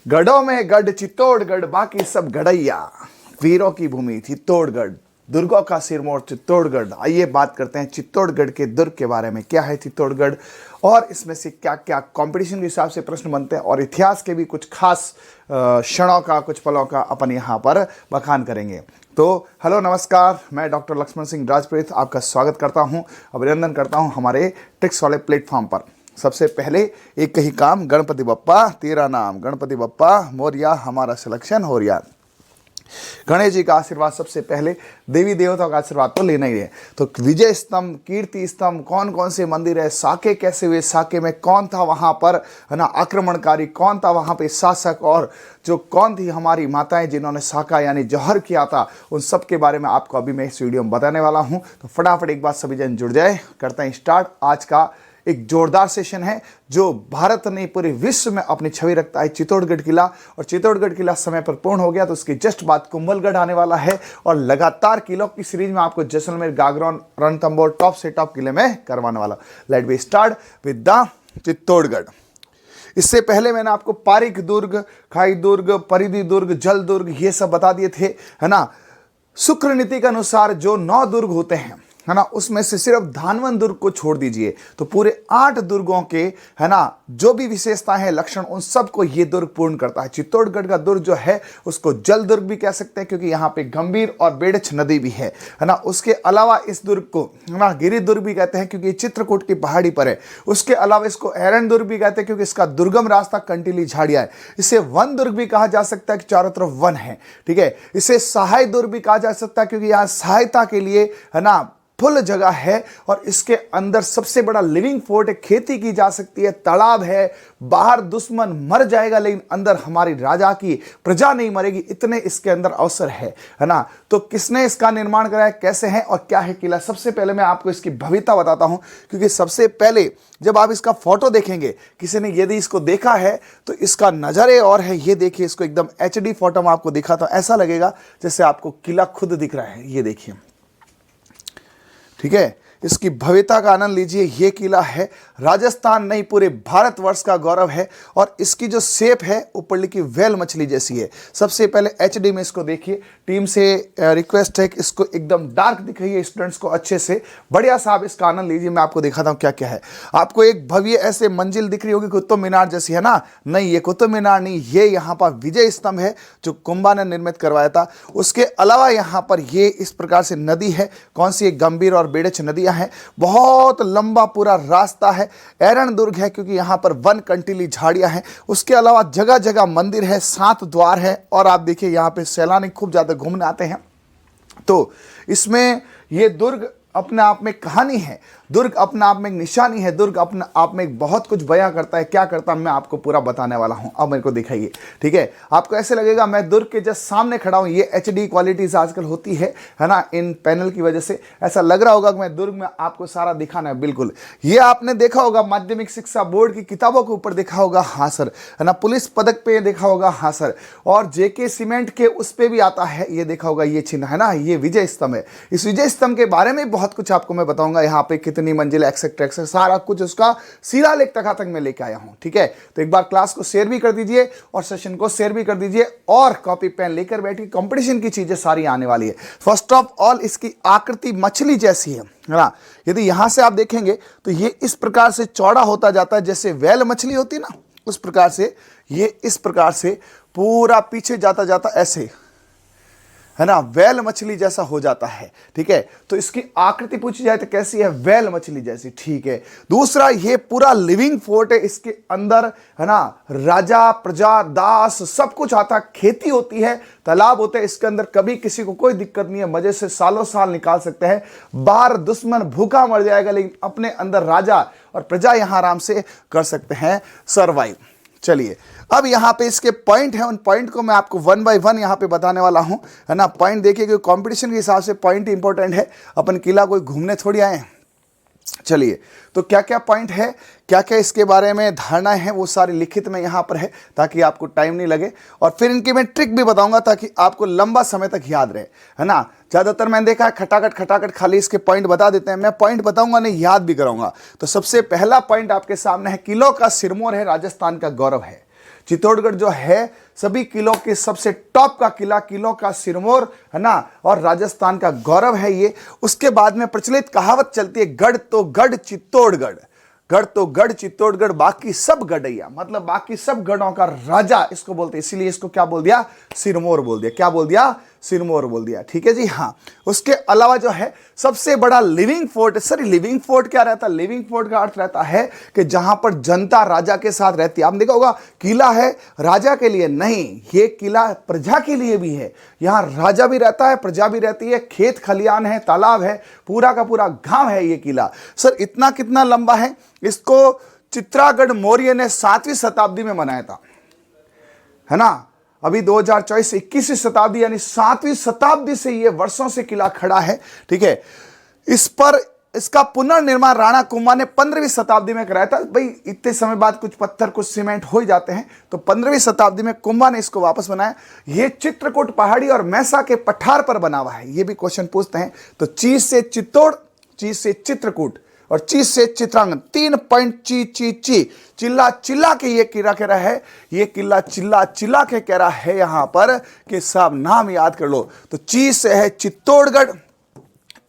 गढ़ों में गढ़ चित्तौड़गढ़, बाकी सब गढ़ैया। वीरों की भूमि चित्तौड़गढ़, दुर्गों का सिरमौर चित्तौड़गढ़। आइए बात करते हैं चित्तौड़गढ़ के दुर्ग के बारे में। क्या है चित्तौड़गढ़ और इसमें से क्या क्या कंपटीशन के हिसाब से प्रश्न बनते हैं, और इतिहास के भी कुछ खास क्षणों का, कुछ पलों का अपन यहाँ पर बखान करेंगे। तो हेलो नमस्कार, मैं डॉक्टर लक्ष्मण सिंह राजपुरोहित आपका स्वागत करता हूँ, अभिनंदन करता हूँ हमारे ट्रिक्स वाले प्लेटफॉर्म पर। सबसे पहले एक ही काम, गणपति बप्पा तेरा नाम, गणपति बप्पा मोरिया, हमारा सिलेक्शन हो रिया। गणेश जी का आशीर्वाद सबसे पहले, देवी देवताओं का आशीर्वाद तो लेना ही है। तो विजय स्तंभ, कीर्ति स्तंभ, कौन कौन से मंदिर है, साके कैसे हुए, साके में कौन था वहाँ पर, है ना, आक्रमणकारी कौन था वहाँ पे शासक, और जो कौन थी हमारी माताएं जिन्होंने साका यानी जौहर किया था, उन सब के बारे में आपको अभी मैं इस वीडियो में बताने वाला हूँ। तो फटाफट एक बार सभी जन जुड़ जाए, करते हैं स्टार्ट। आज का एक जोरदार सेशन है जो भारत नहीं पूरे विश्व में अपनी छवि रखता है, चित्तौड़गढ़ किला। और चित्तौड़गढ़ किला समय पर पूर्ण हो गया तो उसके जस्ट बाद कुंभलगढ़ आने वाला है, और लगातार किलों की सीरीज में आपको जैसलमेर, गागरोन, रणथंभौर टॉप से टॉप किले में करवाने वाला। Let be start with the Chittorgarh. इससे पहले मैंने आपको पारिक दुर्ग, खाई दुर्ग, परिधि दुर्ग, जल दुर्ग ये सब बता दिए थे, है ना। शुक्र नीति के अनुसार जो 9 दुर्ग होते हैं, है ना, उसमें से सिर्फ धानवन दुर्ग को छोड़ दीजिए तो पूरे 8 दुर्गों के, है ना, जो भी विशेषताएं हैं, लक्षण, उन सब को ये दुर्ग पूर्ण करता है। चित्तौड़गढ़ का दुर्ग जो है उसको जल दुर्ग भी कह सकते हैं क्योंकि यहाँ पे गंभीर और बेड़छ नदी भी है ना। उसके अलावा इस दुर्ग को, है ना, गिरि दुर्ग भी कहते हैं क्योंकि चित्रकूट की पहाड़ी पर है। उसके अलावा इसको एरन दुर्ग भी कहते हैं क्योंकि इसका दुर्गम रास्ता कंटीली झाड़ियां है। इसे वन दुर्ग भी कहा जा सकता है कि चारों तरफ वन है, ठीक है। इसे सहाय दुर्ग भी कहा जा सकता है क्योंकि यहाँ सहायता के लिए, है ना, फुल जगह है। और इसके अंदर सबसे बड़ा लिविंग फोर्ट है, खेती की जा सकती है, तालाब है, बाहर दुश्मन मर जाएगा लेकिन अंदर हमारी राजा की प्रजा नहीं मरेगी, इतने इसके अंदर अवसर है ना। तो किसने इसका निर्माण कराया, कैसे है और क्या है किला, सबसे पहले मैं आपको इसकी भव्यता बताता हूं। क्योंकि सबसे पहले जब आप इसका फोटो देखेंगे, किसी ने यदि इसको देखा है तो इसका नज़ारे और है। ये देखिए, इसको एकदम HD फोटो में आपको दिखाता हूं, ऐसा लगेगा जैसे आपको किला खुद दिख रहा है। ये देखिए, ठीक है, इसकी भव्यता का आनंद लीजिए। ये किला है, राजस्थान नहीं पूरे भारतवर्ष का गौरव है। और इसकी जो शेप है ऊपर लिखी वेल मछली जैसी है। सबसे पहले HD में इसको देखिए। टीम से रिक्वेस्ट है कि इसको एकदम डार्क दिखाइए स्टूडेंट्स को अच्छे से, बढ़िया साहब इसका आनंद लीजिए। मैं आपको दिखाता हूँ क्या क्या है। आपको एक भव्य ऐसे मंजिल दिख रही होगी कुतुब मीनार जैसी, है ना। नहीं, ये कुतुब मीनार नहीं, ये यहाँ पर विजय स्तंभ है जो कुंभा ने निर्मित करवाया था। उसके अलावा यहाँ पर ये इस प्रकार से नदी है, कौन सी, गंभीर और बेड़च नदियाँ है। बहुत लंबा पूरा रास्ता है। एरन दुर्ग है क्योंकि यहां पर वन कंटीली झाड़ियां हैं। उसके अलावा जगह जगह मंदिर है, 7 द्वार है। और आप देखिए यहां पे सैलानी खूब ज्यादा घूमने आते हैं। तो इसमें ये दुर्ग अपने आप में कहानी है, दुर्ग अपने आप में एक निशानी है, दुर्ग अपने आप में एक बहुत कुछ बयां करता है। क्या करता है मैं आपको पूरा बताने वाला हूं। अब मेरे को दिखाइए, ठीक है। आपको ऐसे लगेगा मैं दुर्ग के जस्ट सामने खड़ा हूं। ये HD क्वालिटीज आजकल होती है ना, इन पैनल की वजह से ऐसा लग रहा होगा कि मैं दुर्ग में आपको सारा दिखाना है। बिल्कुल, ये आपने देखा होगा माध्यमिक शिक्षा बोर्ड की किताबों के ऊपर देखा होगा, हाँ सर, है ना। पुलिस पदक पे देखा होगा, हाँ सर। और JK सीमेंट के उस पे भी आता है, ये देखा होगा, ये चिन्ह है ना, ये विजय स्तंभ है। इस विजय स्तंभ के बारे में बहुत कुछ आपको मैं बताऊंगा। यहाँ पे कितनी मंजिल, एक्सेट्रा एक्सेट्रा, सारा कुछ उसका शिलालेख तक मैं लेके आया हूं, ठीक है। तो एक बार क्लास को शेयर भी कर दीजिए और सेशन को शेयर भी कर दीजिए, और कॉपी पेन लेकर बैठिए। कंपटीशन की चीजें सारी आने वाली है। फर्स्ट ऑफ ऑल इसकी आकृति मछली जैसी है ना। यदि यहां से आप देखेंगे तो ये इस प्रकार से चौड़ा होता जाता है, जैसे वेल मछली होती है ना, उस प्रकार से ये इस प्रकार से पूरा पीछे जाता जाता ऐसे, है ना, वेल मछली जैसा हो जाता है, ठीक है। तो इसकी आकृति पूछी जाए तो कैसी है, वेल मछली जैसी, ठीक है। दूसरा, ये पूरा लिविंग फोर्ट है। इसके अंदर, है ना, राजा, प्रजा, दास सब कुछ आता है। खेती होती है, तालाब होते हैं इसके अंदर, कभी किसी को कोई दिक्कत नहीं है, मजे से सालों साल निकाल सकते हैं। बाहर दुश्मन भूखा मर जाएगा लेकिन अपने अंदर राजा और प्रजा यहां आराम से कर सकते हैं सर्वाइव। चलिए, अब यहाँ पे इसके पॉइंट हैं, उन पॉइंट को मैं आपको 1 बाय 1 यहाँ पे बताने वाला हूँ, है ना। पॉइंट देखिए कि कंपटीशन के हिसाब से पॉइंट इंपॉर्टेंट है, अपन किला कोई घूमने थोड़ी आए हैं। चलिए, तो क्या क्या पॉइंट है, क्या क्या इसके बारे में धारणाएं हैं, वो सारी लिखित में यहाँ पर है ताकि आपको टाइम नहीं लगे। और फिर इनकी मैं ट्रिक भी बताऊंगा ताकि आपको लंबा समय तक याद रहे, है ना। ज़्यादातर मैंने देखा है खटाखट खाली इसके पॉइंट बता देते हैं। मैं पॉइंट बताऊंगा नहीं, याद भी कराऊंगा। तो सबसे पहला पॉइंट आपके सामने है, किलों का सिरमौर है, राजस्थान का गौरव है। चित्तौड़गढ़ जो है सभी किलों के सबसे टॉप का किला, किलों का सिरमौर है ना, और राजस्थान का गौरव है ये। उसके बाद में प्रचलित कहावत चलती है, गढ़ तो गढ़ चित्तौड़गढ़, गढ़ तो गढ़ चित्तौड़गढ़, बाकी सब गढ़ैया, मतलब बाकी सब गढ़ों का राजा इसको बोलते हैं, इसीलिए इसको क्या बोल दिया, सिरमौर बोल दिया। क्या बोल दिया, सिरमौर बोल दिया। ठीक है जी। हाँ, उसके अलावा जो है सबसे बड़ा living fort, sir living fort क्या रहता है, लिविंग फोर्ट का अर्थ रहता है कि जहां पर जनता राजा के साथ रहती है। आपने देखा होगा किला है राजा के लिए नहीं, ये किला प्रजा के लिए भी है। यहां राजा भी रहता है, प्रजा भी रहती है, खेत खलियान है, तालाब है, पूरा का पूरा गांव है ये किला। सर इतना कितना लंबा है, इसको चित्रागढ़ मौर्य ने 7वीं शताब्दी में बनाया था, है ना। अभी 2024 21वीं शताब्दी यानी 7वीं शताब्दी से ये वर्षों से किला खड़ा है। ठीक है, इस पर इसका पुनर्निर्माण राणा कुंभा ने 15वीं शताब्दी में कराया था। भाई इतने समय बाद कुछ पत्थर कुछ सीमेंट हो ही जाते हैं, तो 15वीं शताब्दी में कुंभा ने इसको वापस बनाया। ये चित्रकूट पहाड़ी और मैसा के पठार पर बना हुआ है। ये भी क्वेश्चन पूछते हैं। तो चीज से चित्तौड़, चीज से चित्रकूट और चीज से चित्रांगन, 3 पॉइंट ची चिल्ला चिल्ला के ये किला कह रहा है, ये किला चिल्ला चिल्ला के कह रहा है यहां पर कि सब नाम याद कर लो। तो चीज से है चित्तौड़गढ़,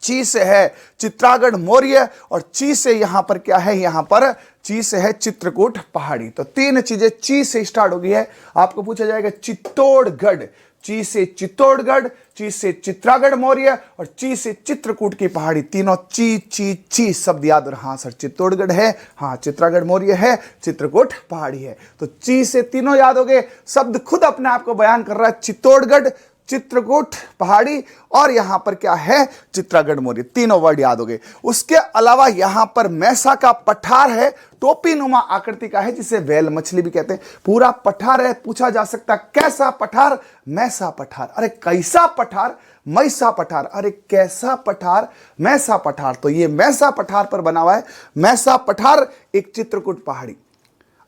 चीज से है चित्रागढ़ मौर्य और चीज से यहां पर क्या है, यहां पर चीज से है चित्रकूट पहाड़ी। तो 3 चीजें चीज से स्टार्ट हो गई है। आपको पूछा जाएगा चित्तौड़गढ़, चीज से चित्तौड़गढ़, चीज से चित्रागढ़ मौर्य और चीज से चित्रकूट की पहाड़ी, तीनों ची शब्द याद। और हाँ सर चित्तौड़गढ़ है, हाँ चित्रागढ़ मौर्य है, चित्रकूट पहाड़ी है। तो चीज से तीनों याद हो गए। शब्द खुद अपने आप को बयान कर रहा है, चित्तौड़गढ़, चित्रकूट पहाड़ी और यहां पर क्या है, चित्रागढ़ मौर्य, तीनों वर्ड याद हो गए। उसके अलावा यहां पर मैसा का पठार है, टोपी नुमा आकृति का है, जिसे वेल मछली भी कहते हैं। पूरा पठार है। पूछा जा सकता कैसा पठार, मैसा पठार। अरे कैसा पठार, मैसा पठार। अरे कैसा पठार, मैसा पठार। तो ये मैसा पठार पर बना हुआ है। मैसा पठार एक चित्रकूट पहाड़ी।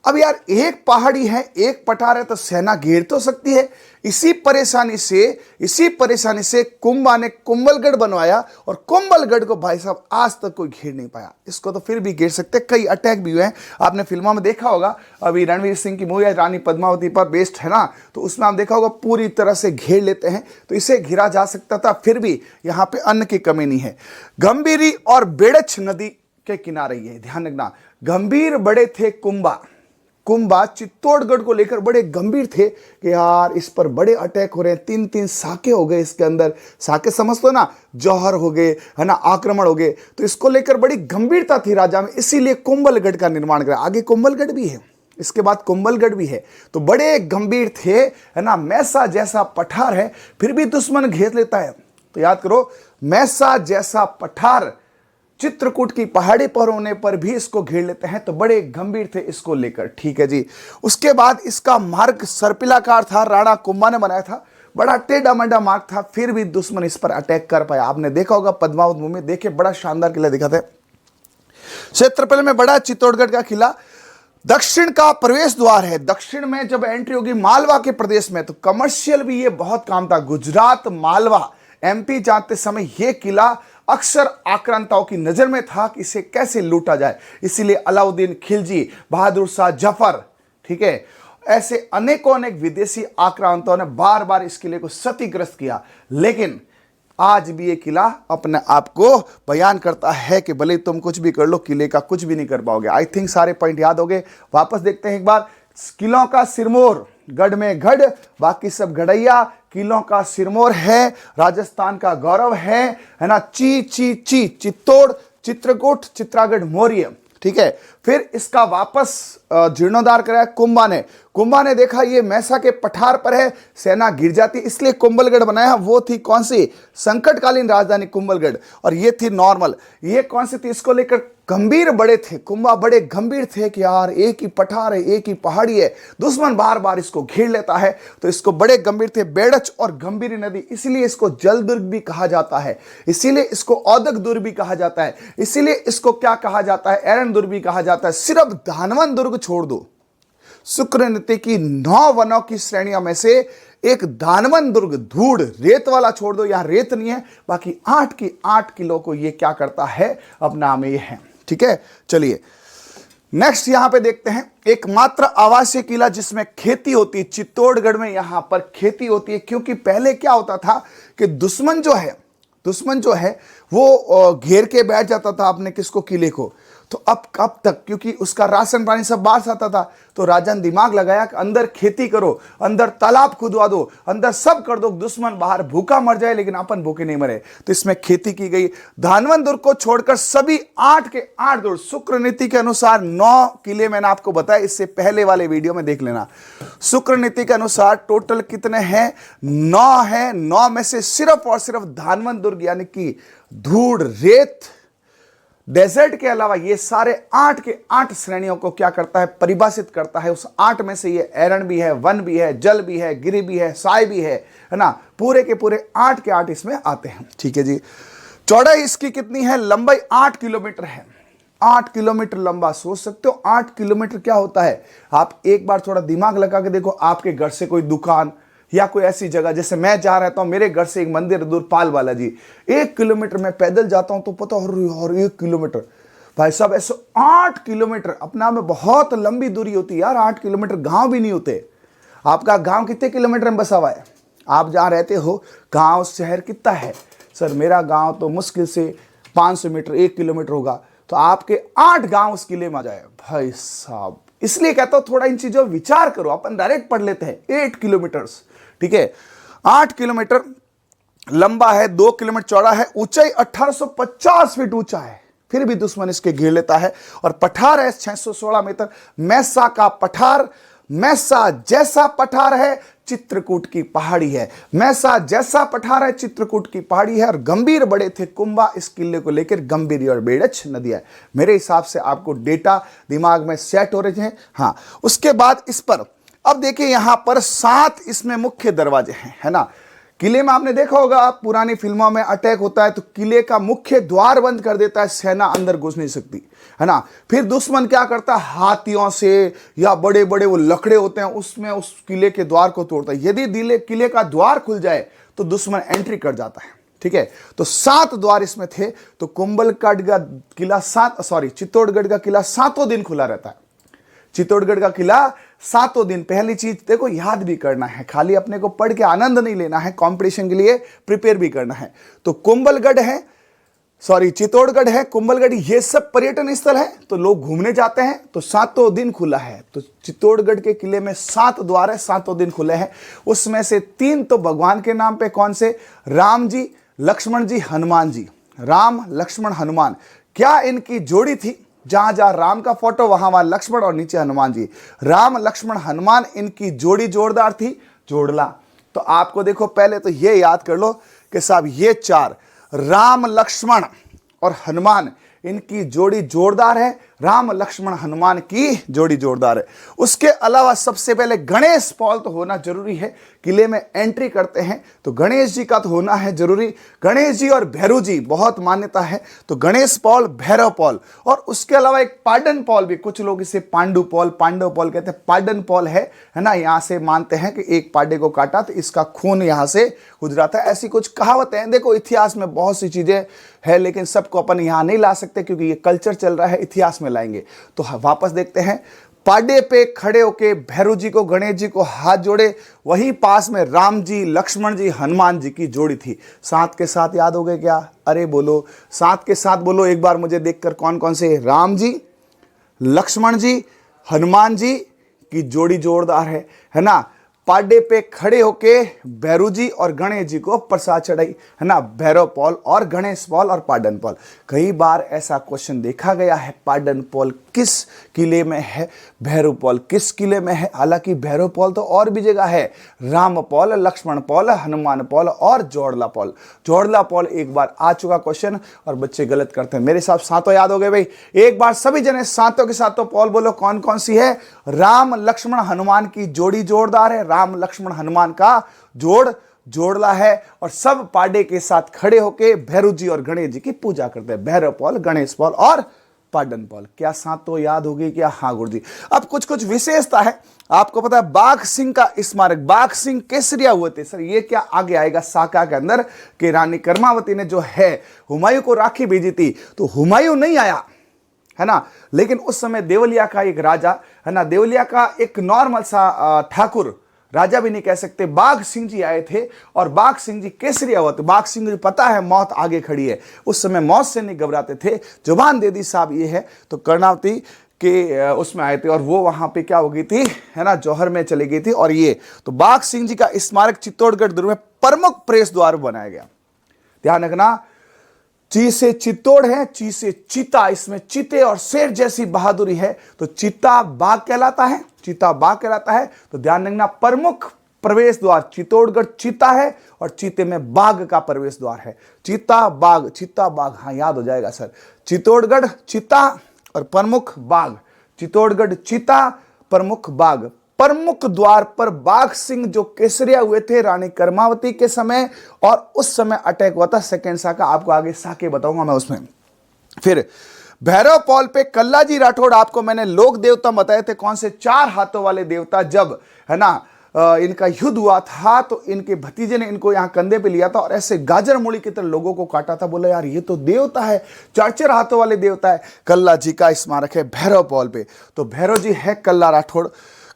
अब यार एक पहाड़ी है, एक पठार है, तो सेना घेर तो सकती है। इसी परेशानी से कुंभा ने कुंभलगढ़ बनवाया और कुंभलगढ़ को भाई साहब आज तक कोई घेर नहीं पाया। इसको तो फिर भी घेर सकते, कई अटैक भी हुए हैं। आपने फिल्मों में देखा होगा, अभी रणवीर सिंह की मूवी रानी पद्मावती पर बेस्ड है ना, तो उसमें आप देखा होगा पूरी तरह से घेर लेते हैं। तो इसे घिरा जा सकता था, फिर भी यहाँ पे अन्न की कमी नहीं है। गंभीरी और बेड़च नदी के किनारे, ये ध्यान रखना, गंभीर बड़े थे कुंभा चित्तौड़गढ़ को लेकर बड़े गंभीर थे कि यार इस पर बड़े अटैक हो रहे हैं। 3 साके हो गए इसके अंदर, साके समझते ना, जौहर हो गए, है ना, आक्रमण हो गए। तो इसको लेकर बड़ी गंभीरता थी राजा में, इसीलिए कुंभलगढ़ का निर्माण करा। आगे कुंभलगढ़ भी है, इसके बाद कुंभलगढ़ भी है। तो बड़े गंभीर थे, है ना। मैसा जैसा पठार है, फिर भी दुश्मन घेर लेता है। तो याद करो, मैसा जैसा पठार चित्रकूट की पहाड़ी पर होने पर भी इसको घेर लेते हैं। तो बड़े गंभीर थे इसको लेकर। ठीक है जी। उसके बाद इसका मार्ग सर्पिलाकार था, राणा कुंभा ने बनाया था। बड़ा टेढ़ा मेढ़ा मार्ग था, फिर भी दुश्मन इस पर अटैक कर पाया। आपने देखा होगा पद्मावत मूवी में, देखे बड़ा शानदार किला दिखाते हैं। क्षेत्रफल में बड़ा चित्तौड़गढ़ का किला दक्षिण का प्रवेश द्वार है। दक्षिण में जब एंट्री होगी मालवा के प्रदेश में, तो कमर्शियल भी ये बहुत काम था। गुजरात, मालवा, एमपी जाते समय यह किला अक्सर आक्रांताओं की नजर में था कि इसे कैसे लूटा जाए। इसीलिए अलाउद्दीन खिलजी, बहादुर शाह जफर, ठीक है, ऐसे अनेक विदेशी आक्रांताओं ने बार बार इस किले को क्षतिग्रस्त किया। लेकिन आज भी ये किला अपने आप को बयान करता है कि भले तुम कुछ भी कर लो, किले का कुछ भी नहीं कर पाओगे। आई थिंक सारे पॉइंट याद हो गए। वापस देखते हैं एक बार। किलों का सिरमौर, गढ़ में गढ़, बाकी सब गढ़ैया। किलों का सिरमौर है, राजस्थान का गौरव है ना। ची चित्तौड़, चित्रकूट, चित्रागढ़ मौर्य। ठीक है, फिर इसका वापस जीर्णोद्धार कराया कुंभा ने देखा ये मैसा के पठार पर है, सेना गिर जाती, इसलिए कुंभलगढ़ बनाया। वो थी कौन सी, संकटकालीन राजधानी कुंभलगढ़। और ये थी नॉर्मल। ये कौन सी थी, इसको लेकर गंभीर बड़े थे। कुंभा बड़े गंभीर थे कि यार एक ही पठार है, एक ही पहाड़ी है, दुश्मन बार बार इसको घेर लेता है। तो इसको बड़े गंभीर थे। बेड़च और गंभीरी नदी, इसीलिए इसको जल दुर्ग भी कहा जाता है, इसीलिए इसको औदक दुर्ग भी कहा जाता है, इसीलिए इसको क्या कहा जाता है, एरन दुर्ग भी कहा जाता है। सिर्फ धानवन दुर्ग छोड़ दो, शुक्र नीति की 9 वनों की श्रेणियों में से एक दानवन दुर्ग, धूड़ रेत वाला छोड़ दो, यहां रेत नहीं है, बाकी 8 किलो को ये क्या करता है, अपना में ये है। ठीक है, चलिए नेक्स्ट यहां पे देखते हैं, एकमात्र आवासीय किला जिसमें खेती होती है, चित्तौड़गढ़ में यहां पर खेती होती है। क्योंकि पहले क्या होता था कि दुश्मन जो है वो घेर के बैठ जाता था अपने किसको, किले को। तो अब कब तक, क्योंकि उसका राशन पानी सब बाहर से आता था, तो राजा ने दिमाग लगाया कि अंदर खेती करो, अंदर तालाब खुदवा दो, अंदर सब कर दो, दुश्मन बाहर भूखा मर जाए लेकिन अपन भूखे नहीं मरे। तो इसमें खेती की गई। धानवन दुर्ग को छोड़कर सभी 8 के 8 दुर्ग, शुक्र नीति के अनुसार 9 किले मैंने आपको बताया, इससे पहले वाले वीडियो में देख लेना। शुक्र नीति के अनुसार टोटल कितने हैं, 9 है। 9 में से सिर्फ और सिर्फ धानवन दुर्ग यानी कि धूड़, रेत, डेजर्ट के अलावा ये सारे 8 के 8 श्रेणियों को क्या करता है, परिभाषित करता है। उस 8 में से ये एरण भी है, वन भी है, जल भी है, गिरी भी है, साय भी है ना। पूरे के पूरे 8 के 8 इसमें आते हैं। ठीक है जी। चौड़ाई इसकी कितनी है, लंबाई 8 किलोमीटर है। 8 किलोमीटर लंबा। सोच सकते हो 8 किलोमीटर क्या होता है। आप एक बार थोड़ा दिमाग लगा के देखो, आपके घर से कोई दुकान या कोई ऐसी जगह, जैसे मैं जहाँ रहता हूँ, मेरे घर से एक मंदिर दूर, पाल बालाजी, 1 किलोमीटर मैं पैदल जाता हूँ तो पता और 1 किलोमीटर, भाई साहब ऐसे 8 किलोमीटर अपने आप में बहुत लंबी दूरी होती है यार। 8 किलोमीटर गांव भी नहीं होते। आपका गांव कितने किलोमीटर में बसा हुआ है, आप जहाँ रहते हो गांव शहर कितना है। सर मेरा गांव तो मुश्किल से 500 मीटर 1 किलोमीटर होगा, तो आपके 8 गांव उस किले में आ जाए भाई साहब। इसलिए कहता हूं थोड़ा इन चीजों विचार करो। अपन डायरेक्ट पढ़ लेते हैं 8 किलोमीटर्स, ठीक है। 8 किलोमीटर लंबा है, 2 किलोमीटर चौड़ा है, ऊंचाई 1850 फीट ऊंचा है, फिर भी दुश्मन इसके घेर लेता है। और पठार है 616 मीटर। मैसा का पठार, मैसा जैसा पठार है, चित्रकूट की पहाड़ी है। मैसा जैसा पठार है, चित्रकूट की पहाड़ी है। और गंभीर बड़े थे कुंभा इस किले को लेकर, गंभीर और बेड़च नदियां। मेरे हिसाब से आपको डेटा दिमाग में सेट हो रहे हैं। हाँ, उसके बाद इस पर अब देखिए, यहां पर 7 इसमें मुख्य दरवाजे हैं, है ना। किले में आपने देखा होगा पुरानी फिल्मों में अटैक होता है तो किले का मुख्य द्वार बंद कर देता है, सेना अंदर घुस नहीं सकती, है ना। फिर दुश्मन क्या करता है, हाथियों से या बड़े बड़े वो लकड़े होते हैं उसमें उस किले के द्वार को तोड़ता है। यदि किले का द्वार खुल जाए तो दुश्मन एंट्री कर जाता है, ठीक है। तो 7 द्वार इसमें थे। तो कुंभलगढ़ का किला चित्तौड़गढ़ का किला 7 दिन खुला रहता है। चित्तौड़गढ़ का किला 7 दिन। पहली चीज देखो, याद भी करना है, खाली अपने को पढ़ के आनंद नहीं लेना है, कंपटीशन के लिए प्रिपेयर भी करना है। तो कुंभलगढ़ है, चित्तौड़गढ़ है, कुंभलगढ़, ये सब पर्यटन स्थल है, तो लोग घूमने जाते हैं। तो 7 दिन खुला है। तो चित्तौड़गढ़ के किले में 7 द्वार है, 7 दिन खुले हैं। उसमें से 3 तो भगवान के नाम पे, कौन से, राम जी, लक्ष्मण जी, हनुमान जी। राम, लक्ष्मण, हनुमान, क्या इनकी जोड़ी थी। जहां जहां राम का फोटो वहां वहां लक्ष्मण और नीचे हनुमान जी। राम, लक्ष्मण, हनुमान, इनकी जोड़ी जोरदार थी, जोड़ला। तो आपको देखो पहले तो ये याद कर लो कि साहब ये 4 राम, लक्ष्मण और हनुमान, इनकी जोड़ी जोरदार है। राम, लक्ष्मण, हनुमान की जोड़ी जोरदार है। उसके अलावा सबसे पहले गणेश पॉल तो होना जरूरी है। किले में एंट्री करते हैं तो गणेश जी का तो होना है जरूरी। गणेश जी और भैरव जी बहुत मान्यता है, तो गणेश पॉल, भैरव पॉल, और उसके अलावा एक पाडन पॉल भी, कुछ लोग इसे पांडु पॉल, पांडव पॉल कहते हैं, पाडन पॉल है ना। यहां से मानते हैं कि एक पाडे को काटा तो इसका खून यहां से गुजरा था, ऐसी कुछ कहावतें हैं। देखो इतिहास में बहुत सी चीजें है, लेकिन सबको अपन यहां नहीं ला सकते क्योंकि ये कल्चर चल रहा है, इतिहास में लाएंगे। तो वापस देखते हैं, पाडे पे खड़े होके भैरव जी को, गणेश जी को हाथ जोड़े, वहीं पास में राम जी, लक्ष्मण जी, हनुमान जी की जोड़ी थी। 7 के 7 याद हो गए क्या? अरे बोलो 7 के 7 बोलो एक बार मुझे देखकर, कौन कौन से? राम जी, लक्ष्मण जी, हनुमान जी की जोड़ी जोरदार है ना। पाडे पे खड़े होके भैरव जी और गणेश जी को प्रसाद चढ़ाई, है ना। भैरव पॉल और गणेश पॉल और पाडन पॉल। कई बार ऐसा क्वेश्चन देखा गया है, पाडन पॉल किस किले में है, भैरव पॉल किस किले में है। हालांकि भैरव पॉल तो और भी जगह है, राम पॉल, लक्ष्मण पॉल, हनुमान पॉल और जोड़ला पॉल। जोड़ला पॉल एक बार आ चुका क्वेश्चन और बच्चे गलत करते हैं। मेरे साथ 7 याद हो गए भाई। एक बार सभी जने 7 के 7 पॉल बोलो, कौन कौन सी है? राम, लक्ष्मण, हनुमान की जोड़ी जोरदार है। राम, लक्ष्मण, हनुमान का जोड़ला है। और सब पाडे के साथ खड़े होके भैरव जी और गणेश जी की पूजा करते हैं। भैरव पॉल, गणेश पॉल और पाडन पॉल। क्या 7 याद होगी क्या? हाँ गुरुजी। अब कुछ विशेषता है। आपको पता है बाघ सिंह का स्मारक, बाघ सिंह केसरिया हुए थे। सर ये क्या आगे आएगा साका के अंदर कि रानी कर्मावती ने जो है हुमायूं को राखी भेजी थी, तो हुमायूं नहीं आया, है ना। लेकिन उस समय देवलिया का एक राजा, है ना, देवलिया का एक नॉर्मल सा ठाकुर, राजा भी नहीं कह सकते, बाघ सिंह जी आए थे और बाघ सिंह जी केसरिया हुआ। तो बाघ सिंह जी पता है मौत आगे खड़ी है, उस समय मौत से नहीं घबराते थे। जुबान दे दी साहब ये है। तो कर्णावती के उसमें आए थे और वो वहां पे क्या हो गई थी, है ना, जौहर में चली गई थी। और ये तो बाघ सिंह जी का स्मारक चित्तौड़गढ़ दुर्ग में प्रमुख प्रवेश द्वार बनाया गया। ध्यान रखना, ची से चित्तौड़ है, ची से चीता, इसमें चीते और शेर जैसी बहादुरी है, तो चीता बाघ कहलाता है, चीता बाघ कहलाता है। तो ध्यान रखना, प्रमुख प्रवेश द्वार चित्तौड़गढ़ चीता है और चीते में बाघ का प्रवेश द्वार है। चीता बाघ, हाँ याद हो जाएगा सर। चित्तौड़गढ़ चीता और प्रमुख बाघ, चित्तौड़गढ़ चीता प्रमुख बाघ। प्रमुख द्वार पर बाघ सिंह जो केसरिया हुए थे रानी कर्मावती के समय, और उस समय अटैक हुआ था सेकेंड शाह का। आपको आगे साके बताऊंगा मैं उसमें। फिर भैरव पॉल पे कल्लाजी राठौड़, आपको मैंने लोक देवता बताए थे कौन से, 4 हाथों वाले देवता। जब, है ना, इनका युद्ध हुआ था तो इनके भतीजे ने इनको यहां कंधे पे लिया था और ऐसे गाजर मूली की तरह लोगों को काटा था। बोला यार ये तो देवता है, 4 हाथों वाले देवता है। कल्ला जी का स्मारक है भैरव पॉल पे। तो भैरव जी है कल्ला राठौड़।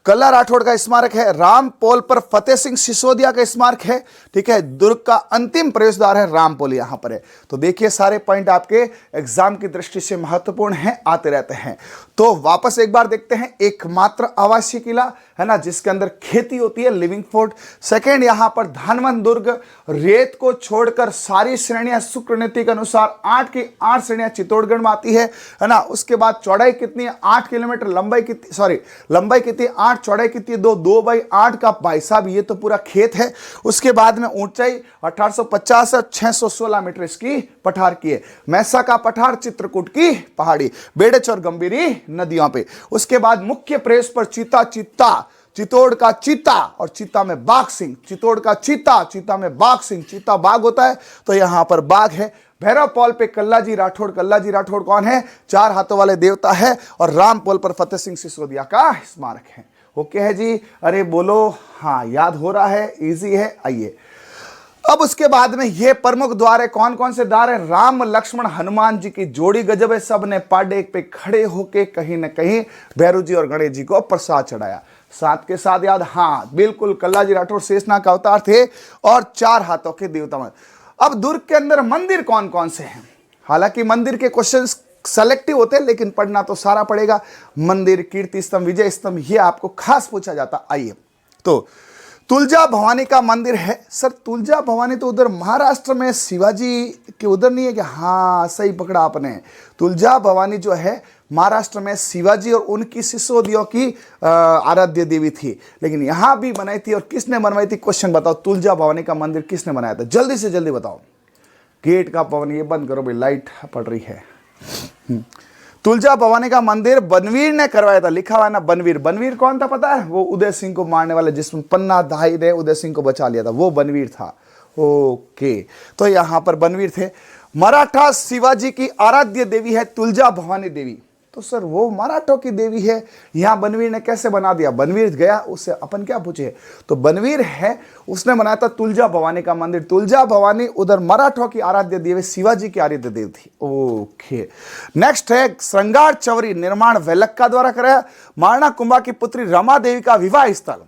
कल्ला राठौड़ का स्मारक है। रामपोल पर फतेह सिंह सिसोदिया का स्मारक है। ठीक है, दुर्ग का अंतिम प्रवेश द्वार है रामपोल, यहां पर है। तो देखिए सारे पॉइंट आपके एग्जाम की दृष्टि से महत्वपूर्ण हैं, आते रहते हैं। तो वापस एक बार देखते हैं, एकमात्र आवासीय किला, है ना, जिसके अंदर खेती होती है, लिविंग फोर्ट। सेकेंड, यहां पर धानवंत दुर्ग, रेत को छोड़कर सारी श्रेणियां शुक्र नीति के अनुसार 8 की 8 श्रेणियां चित्तौड़गढ़ में आती है ना। उसके बाद चौड़ाई कितनी है, 8 किलोमीटर, लंबाई कितनी 8, चौड़ाई कितनी 2/8 का। भाई साहब ये तो पूरा खेत है। उसके बाद में ऊंचाई 1850 और 616 मीटर इसकी पठार की है। मैसा का पठार, चित्रकूट की पहाड़ी, बेड़च और गंभीरी नदियों पे। उसके बाद मुख्य प्रवेश पर चित्तौड़ का चीता और चीता में बाघ सिंह, चित्तौड़ का चीता में बाघ सिंह, चीता बाघ होता है तो यहां पर बाघ है। भैरव पॉल पे कल्लाजी राठौड़ कौन है, 4 हाथों वाले देवता है। और रामपोल पर फतेह सिंह सिसोदिया का स्मारक है। ओके है जी, अरे बोलो, हाँ याद हो रहा है, इजी है। आइए अब उसके बाद में ये प्रमुख द्वार है। कौन कौन से द्वार है, राम लक्ष्मण हनुमान जी की जोड़ी गजब है। सब ने पाडे पे खड़े होके कहीं ना कहीं भैरव जी और गणेश जी को प्रसाद चढ़ाया। साथ के साथ याद, हाँ बिल्कुल, कल्लाजी राठौड़ शेषनाग का अवतार थे और 4 हाथों के देवता। अब दुर्ग के अंदर मंदिर कौन कौन से हैं, हालांकि मंदिर के क्वेश्चंस सेलेक्टिव होते हैं लेकिन पढ़ना तो सारा पड़ेगा। मंदिर, कीर्ति स्तंभ, विजय स्तंभ, ये आपको खास पूछा जाता। आइए, तो तुलजा भवानी का मंदिर है। सर तुलजा भवानी तो उधर महाराष्ट्र में शिवाजी के उधर नहीं है क्या? हाँ सही पकड़ा आपने। तुलजा भवानी जो है महाराष्ट्र में शिवाजी और उनकी सिसोदियों की आराध्य देवी थी, लेकिन यहां भी बनाई थी। और किसने बनवाई थी, क्वेश्चन बताओ, तुलजा भवानी का मंदिर किसने बनाया था, जल्दी से जल्दी बताओ। गेट का पवन ये बंद करो भाई, लाइट पड़ रही है। तुलजा भवानी का मंदिर बनवीर ने करवाया था, लिखा हुआ है ना बनवीर। बनवीर कौन था पता है, वो उदय सिंह को मारने वाले, जिसमें पन्ना धाई ने उदय सिंह को बचा लिया था, वो बनवीर था। ओके, तो यहां पर बनवीर थे। मराठा शिवाजी की आराध्य देवी है तुलजा भवानी देवी। तो सर वो मराठों की देवी है, यहां बनवीर ने कैसे बना दिया? बनवीर गया, उससे अपन क्या पूछे? तो बनवीर है, उसने बनाया था तुलजा भवानी का मंदिर। तुलजा भवानी उधर मराठों की आराध्य देवी, शिवाजी की आराध्य देवी थी। ओके, नेक्स्ट है श्रृंगार चवरी, निर्माण वेलक्का द्वारा कराया। मारना कुंभा की पुत्री रमा देवी का विवाह स्थल।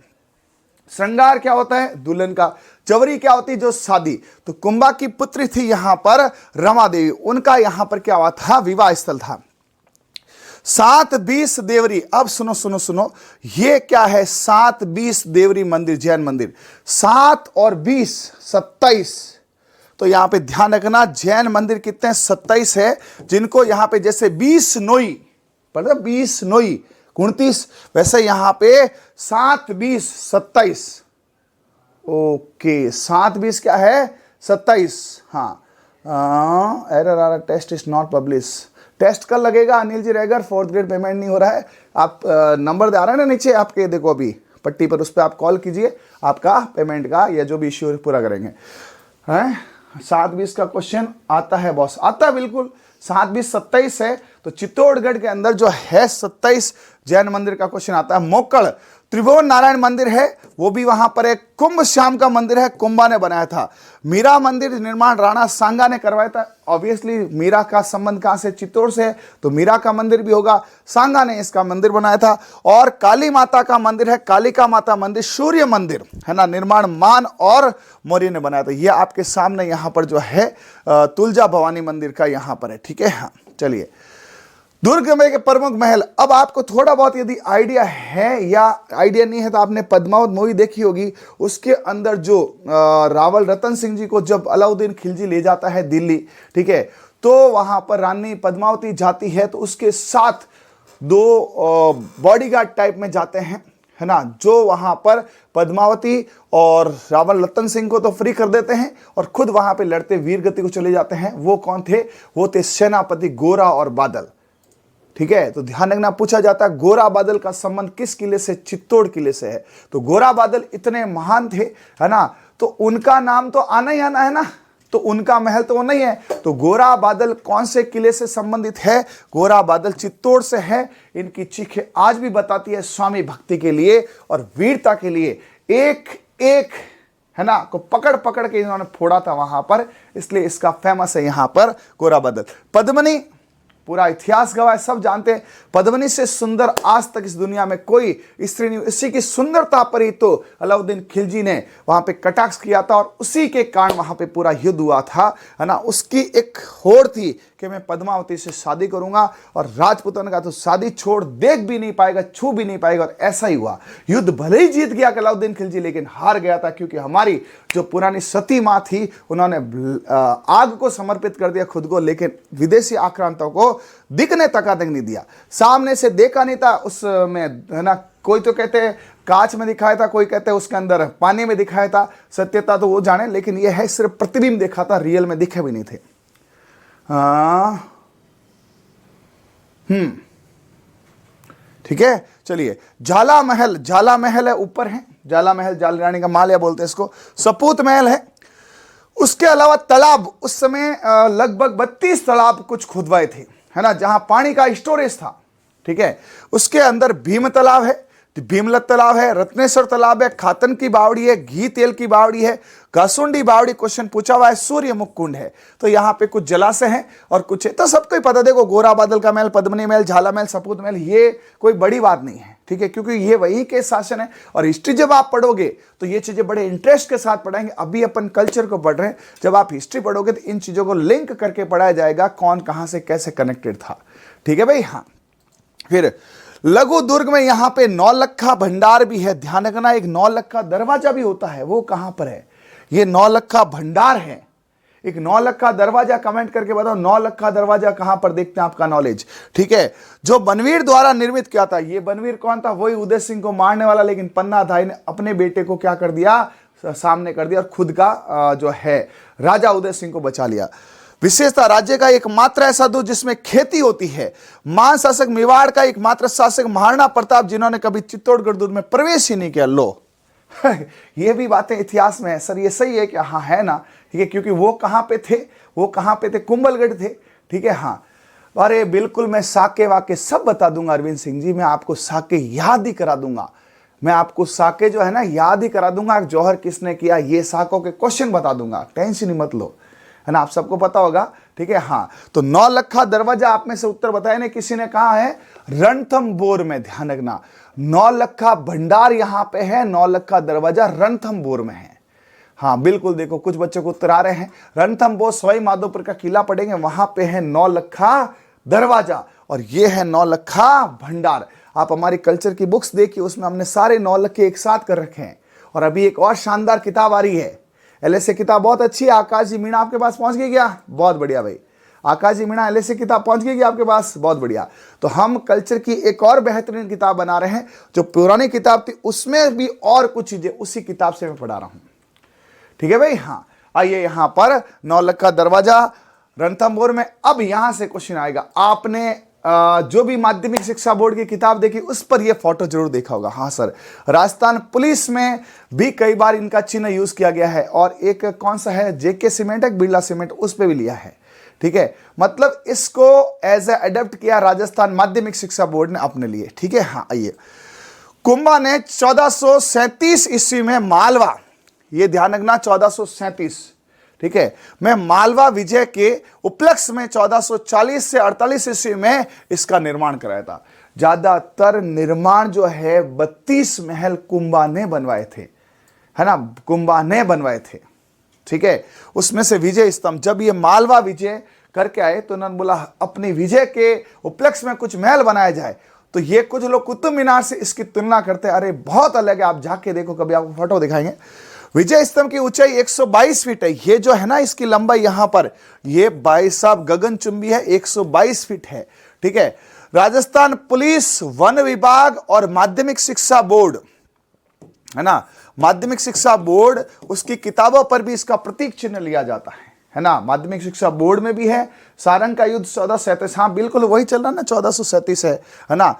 श्रृंगार क्या होता है, दुल्हन का। चवरी क्या होती है, जो शादी। तो कुंभा की पुत्री थी यहां पर रमा देवी, उनका यहां पर क्या हुआ था, विवाह स्थल था। 7-20 देवरी, अब सुनो सुनो सुनो, ये क्या है 7-20 देवरी मंदिर, जैन मंदिर। 7 और 20 27। तो यहां पे ध्यान रखना, जैन मंदिर कितने 27 है, जिनको यहां पे जैसे 20 नोई, पता 20 नोई 29, वैसे यहां पे 7-20 27। ओके, 7-20 क्या है 27। हाँ, एरर आ रहा, test is not publish. Test कल लगेगा Anil ji Regar, 4th grade payment नहीं हो रहा है। आप नंबर दे आ रहा है ना नीचे आपके, देखो अभी पट्टी पर, उस पर आप कॉल कीजिए, आपका पेमेंट का या जो भी इश्यू पूरा करेंगे। हैं 7-20 का क्वेश्चन आता है बॉस, आता है बिल्कुल। 7-20 27 है, तो चित्तौड़गढ़ के अंदर जो है 27 जैन मंदिर का क्वेश्चन आता है। मोकड़, त्रिभुवन नारायण मंदिर है, वो भी वहां पर एक कुंभ श्याम का मंदिर है, कुंभा ने बनाया था। मीरा मंदिर निर्माण राणा सांगा ने करवाया था। ऑब्वियसली मीरा का संबंध कहां से, चित्तौड़ से है, तो मीरा का मंदिर भी होगा, सांगा ने इसका मंदिर बनाया था। और काली माता का मंदिर है, कालिका माता मंदिर, सूर्य मंदिर है ना, निर्माण मान और मौर्य ने बनाया था। ये आपके सामने यहां पर जो है तुलजा भवानी मंदिर का यहां पर है, ठीक है। हाँ चलिए, दुर्ग में के प्रमुख महल। अब आपको थोड़ा बहुत यदि आइडिया है या आइडिया नहीं है तो आपने पद्मावत मूवी देखी होगी, उसके अंदर जो रावल रतन सिंह जी को जब अलाउद्दीन खिलजी ले जाता है दिल्ली, ठीक है, तो वहां पर रानी पद्मावती जाती है, तो उसके साथ दो बॉडीगार्ड टाइप में जाते हैं, है ना, जो वहां पर पद्मावती और रावल रतन सिंह को तो फ्री कर देते हैं और खुद वहां पे लड़ते वीरगति को चले जाते हैं। वो कौन थे? वो थे सेनापति गोरा और बादल, ठीक है। तो ध्यान रखना, पूछा जाता है गोरा बादल का संबंध किस किले से? चित्तौड़ किले से है। तो गोरा बादल इतने महान थे, है ना, तो उनका नाम तो आना ही आना है ना, तो उनका महल तो वो नहीं है। तो गोरा बादल कौन से किले से संबंधित है? गोरा बादल चित्तौड़ से है। इनकी चीखें आज भी बताती है स्वामी भक्ति के लिए और वीरता के लिए। एक एक है ना को पकड़ पकड़ के इन्होंने फोड़ा था वहां पर, इसलिए इसका फेमस है यहां पर गोरा बादल। पद्मनी, पूरा इतिहास गवाह, सब जानते हैं, पद्मनी से सुंदर आज तक इस दुनिया में कोई स्त्री नहीं। इसी की सुंदरता पर ही तो अलाउद्दीन खिलजी ने वहां पे कटाक्ष किया था और उसी के कारण वहां पे पूरा युद्ध हुआ था, है ना। उसकी एक होड़ थी कि मैं पद्मावती से शादी करूंगा, और राजपुतन का तो शादी छोड़, देख भी नहीं पाएगा, छू भी नहीं पाएगा, और ऐसा ही हुआ। युद्ध भले ही जीत गया अलाउद्दीन खिलजी, लेकिन हार गया था, क्योंकि हमारी जो पुरानी सती माँ थी, उन्होंने आग को समर्पित कर दिया खुद को, लेकिन विदेशी आक्रांतों को दिखने तक नहीं दिया, सामने से देखा नहीं था उसमें, है ना। कोई तो कहते हैं कांच में दिखाया था, कोई कहते हैं उसके अंदर पानी में दिखाया था, सत्यता तो वो जाने, लेकिन ये है सिर्फ प्रतिबिंब देखा था, रियल में दिखे भी नहीं थे। ठीक है, चलिए। झाला महल, झाला महल है ऊपर है, झाला महल, झाल रानी का माल या बोलते हैं इसको। सपूत महल है। उसके अलावा तालाब, उस समय लगभग 32 तालाब कुछ खुदवाए थे, है ना, जहां पानी का स्टोरेज था, ठीक है। उसके अंदर भीम तालाब है, भीमलत तालाब है, रत्नेश्वर तालाब है, खातन की बावड़ी है, घी तेल की बावड़ी है, घासुंडी बावड़ी क्वेश्चन पूछा हुआ है, सूर्यमुख कुंड है। तो यहाँ पे कुछ जलाशय हैं और कुछ है, तो सबको ही पता। देखो, गोरा बादल का महल, पद्मनी महल, झाला महल, सपूत महल, ये कोई बड़ी बात नहीं है, ठीक है, क्योंकि ये वही के शासन है। और हिस्ट्री जब आप पढ़ोगे तो ये चीजें बड़े इंटरेस्ट के साथ पढ़ाएंगे। अभी अपन कल्चर को पढ़ रहे हैं, जब आप हिस्ट्री पढ़ोगे तो इन चीजों को लिंक करके पढ़ाया जाएगा, कौन कहां से कैसे कनेक्टेड था, ठीक है भाई। हाँ, फिर लघु दुर्ग में यहां पे नौलखा भंडार भी है। ध्यान रखना, एक नौलखा दरवाजा भी होता है, वो कहां पर है? ये नौलखा भंडार है। एक नौलखा दरवाजा, कमेंट करके बताओ नौलखा दरवाजा कहां पर देखते हैं, आपका नॉलेज, ठीक है। जो बनवीर द्वारा निर्मित किया था, ये बनवीर कौन था? वही उदय सिंह को मारने वाला, लेकिन पन्ना धाई ने अपने बेटे को क्या कर दिया, सामने कर दिया, और खुद का जो है राजा उदय सिंह को बचा लिया। विशेषता, राज्य का एकमात्र ऐसा दूत जिसमें खेती होती है। महान शासक मेवाड़ का एकमात्र शासक महाराणा प्रताप, जिन्होंने कभी चित्तौड़गढ़ दुर्ग में प्रवेश ही नहीं किया। लो ये भी बातें इतिहास में है सर, ये सही है कि हाँ है ना, ठीक है, क्योंकि वो कहां पे थे? वो कहां पे थे? कुंभलगढ़ थे, ठीक है। हाँ, अरे बिल्कुल, मैं साके वाके सब बता दूंगा अरविंद सिंह जी, मैं आपको साके याद ही करा दूंगा, मैं आपको साके जो है ना याद ही करा दूंगा। जौहर किसने किया, ये साकों के क्वेश्चन बता दूंगा, टेंशन ही मत लो, है ना, आप सबको पता होगा, ठीक है। हाँ, तो नौलखा दरवाजा आप में से उत्तर बताया नहीं किसी ने, कहा है? रणथंभौर में। ध्यान रखना, नौलखा भंडार यहां पे है, नौलखा दरवाजा रणथंभौर में है। हाँ बिल्कुल, देखो कुछ बच्चों को उत्तर आ रहे हैं। रणथंभौर सवाई माधोपुर का किला पढ़ेंगे, वहां पे है नौलखा दरवाजा, और ये है नौलखा भंडार। आप हमारी कल्चर की बुक्स देखिए, उसमें हमने सारे नौलखे एक साथ कर रखे हैं। और अभी एक और शानदार किताब आ रही है, एलएसए किताब बहुत अच्छी है। आकाश जी मीणा आपके पास पहुंच गई क्या? बहुत बढ़िया भाई, आकाश जी मीणा एलएसए किताब पहुंच गई क्या आपके पास? बहुत बढ़िया। तो हम कल्चर की एक और बेहतरीन किताब बना रहे हैं, जो पुरानी किताब थी उसमें भी और कुछ चीजें उसी किताब से मैं पढ़ा रहा हूं, ठीक है भाई। हाँ, आइए यहां पर नौलखा दरवाजा रणथंभौर में। अब यहां से क्वेश्चन आएगा, आपने जो भी माध्यमिक शिक्षा बोर्ड की किताब देखी उस पर यह फोटो जरूर देखा होगा। हाँ सर, राजस्थान पुलिस में भी कई बार इनका चिन्ह यूज किया गया है, और एक कौन सा है, जेके सीमेंट है, बिरला सीमेंट, उस पर भी लिया है, ठीक है। मतलब इसको एज ए अडॉप्ट किया राजस्थान माध्यमिक शिक्षा बोर्ड ने अपने लिए, ठीक है। हाँ, आइए, कुंभा ने 1437 ईस्वी में मालवा, ये ध्यान रखना 1437, ठीक है, मैं मालवा विजय के उपलक्ष्य में 1440 से 48 ईस्वी में इसका निर्माण कराया था। ज्यादातर निर्माण जो है 32 महल कुंभा ने बनवाए थे, है ना, कुंभा ने बनवाए थे, ठीक है। उसमें से विजय स्तंभ, जब ये मालवा विजय करके आए तो उन्होंने बोला अपनी विजय के उपलक्ष्य में कुछ महल बनाया जाए। तो ये कुछ लोग कुतुब मीनार से इसकी तुलना करते हैं, अरे बहुत अलग है, आप जाके देखो, कभी आपको फोटो दिखाएंगे। विजय स्तंभ की ऊंचाई 122 फीट है। ये जो है ना इसकी लंबाई यहां पर, ये भाई साहब गगनचुंबी है, 122 फीट है, ठीक है। राजस्थान पुलिस, वन विभाग और माध्यमिक शिक्षा बोर्ड, है ना, माध्यमिक शिक्षा बोर्ड, उसकी किताबों पर भी इसका प्रतीक चिन्ह लिया जाता है ना। माध्यमिक शिक्षा बोर्ड में भी है। सारंग का युद्ध 1437, हाँ बिल्कुल वही चल रहा ना, 1437 है ना।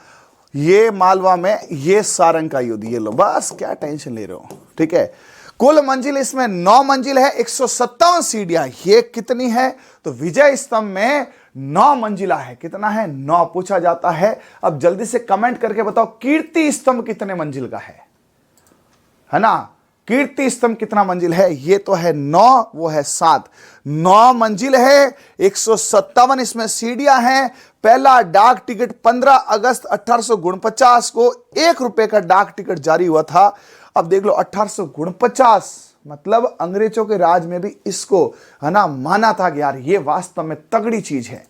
ये मालवा में ये सारंग का युद्ध, ये लो, बस क्या टेंशन ले रहे हो, ठीक है। कुल मंजिल इसमें 9 मंजिल है, 157 सीढ़ियां। ये कितनी है? तो विजय स्तंभ में 9 मंजिला है। कितना है? 9 पूछा जाता है। अब जल्दी से कमेंट करके बताओ कीर्ति स्तंभ कितने मंजिल का है ना। कीर्ति स्तंभ कितना मंजिल है? ये तो है 9, वो है 7। 9 मंजिल है, 157 इसमें सीढ़ियां हैं। पहला डाक टिकट 15 अगस्त 1849 को 1 रुपए का डाक टिकट जारी हुआ था। अब देख लो 1849, मतलब अंग्रेजों के राज में भी इसको, है ना, माना था कि यार ये वास्तव में तगड़ी चीज है,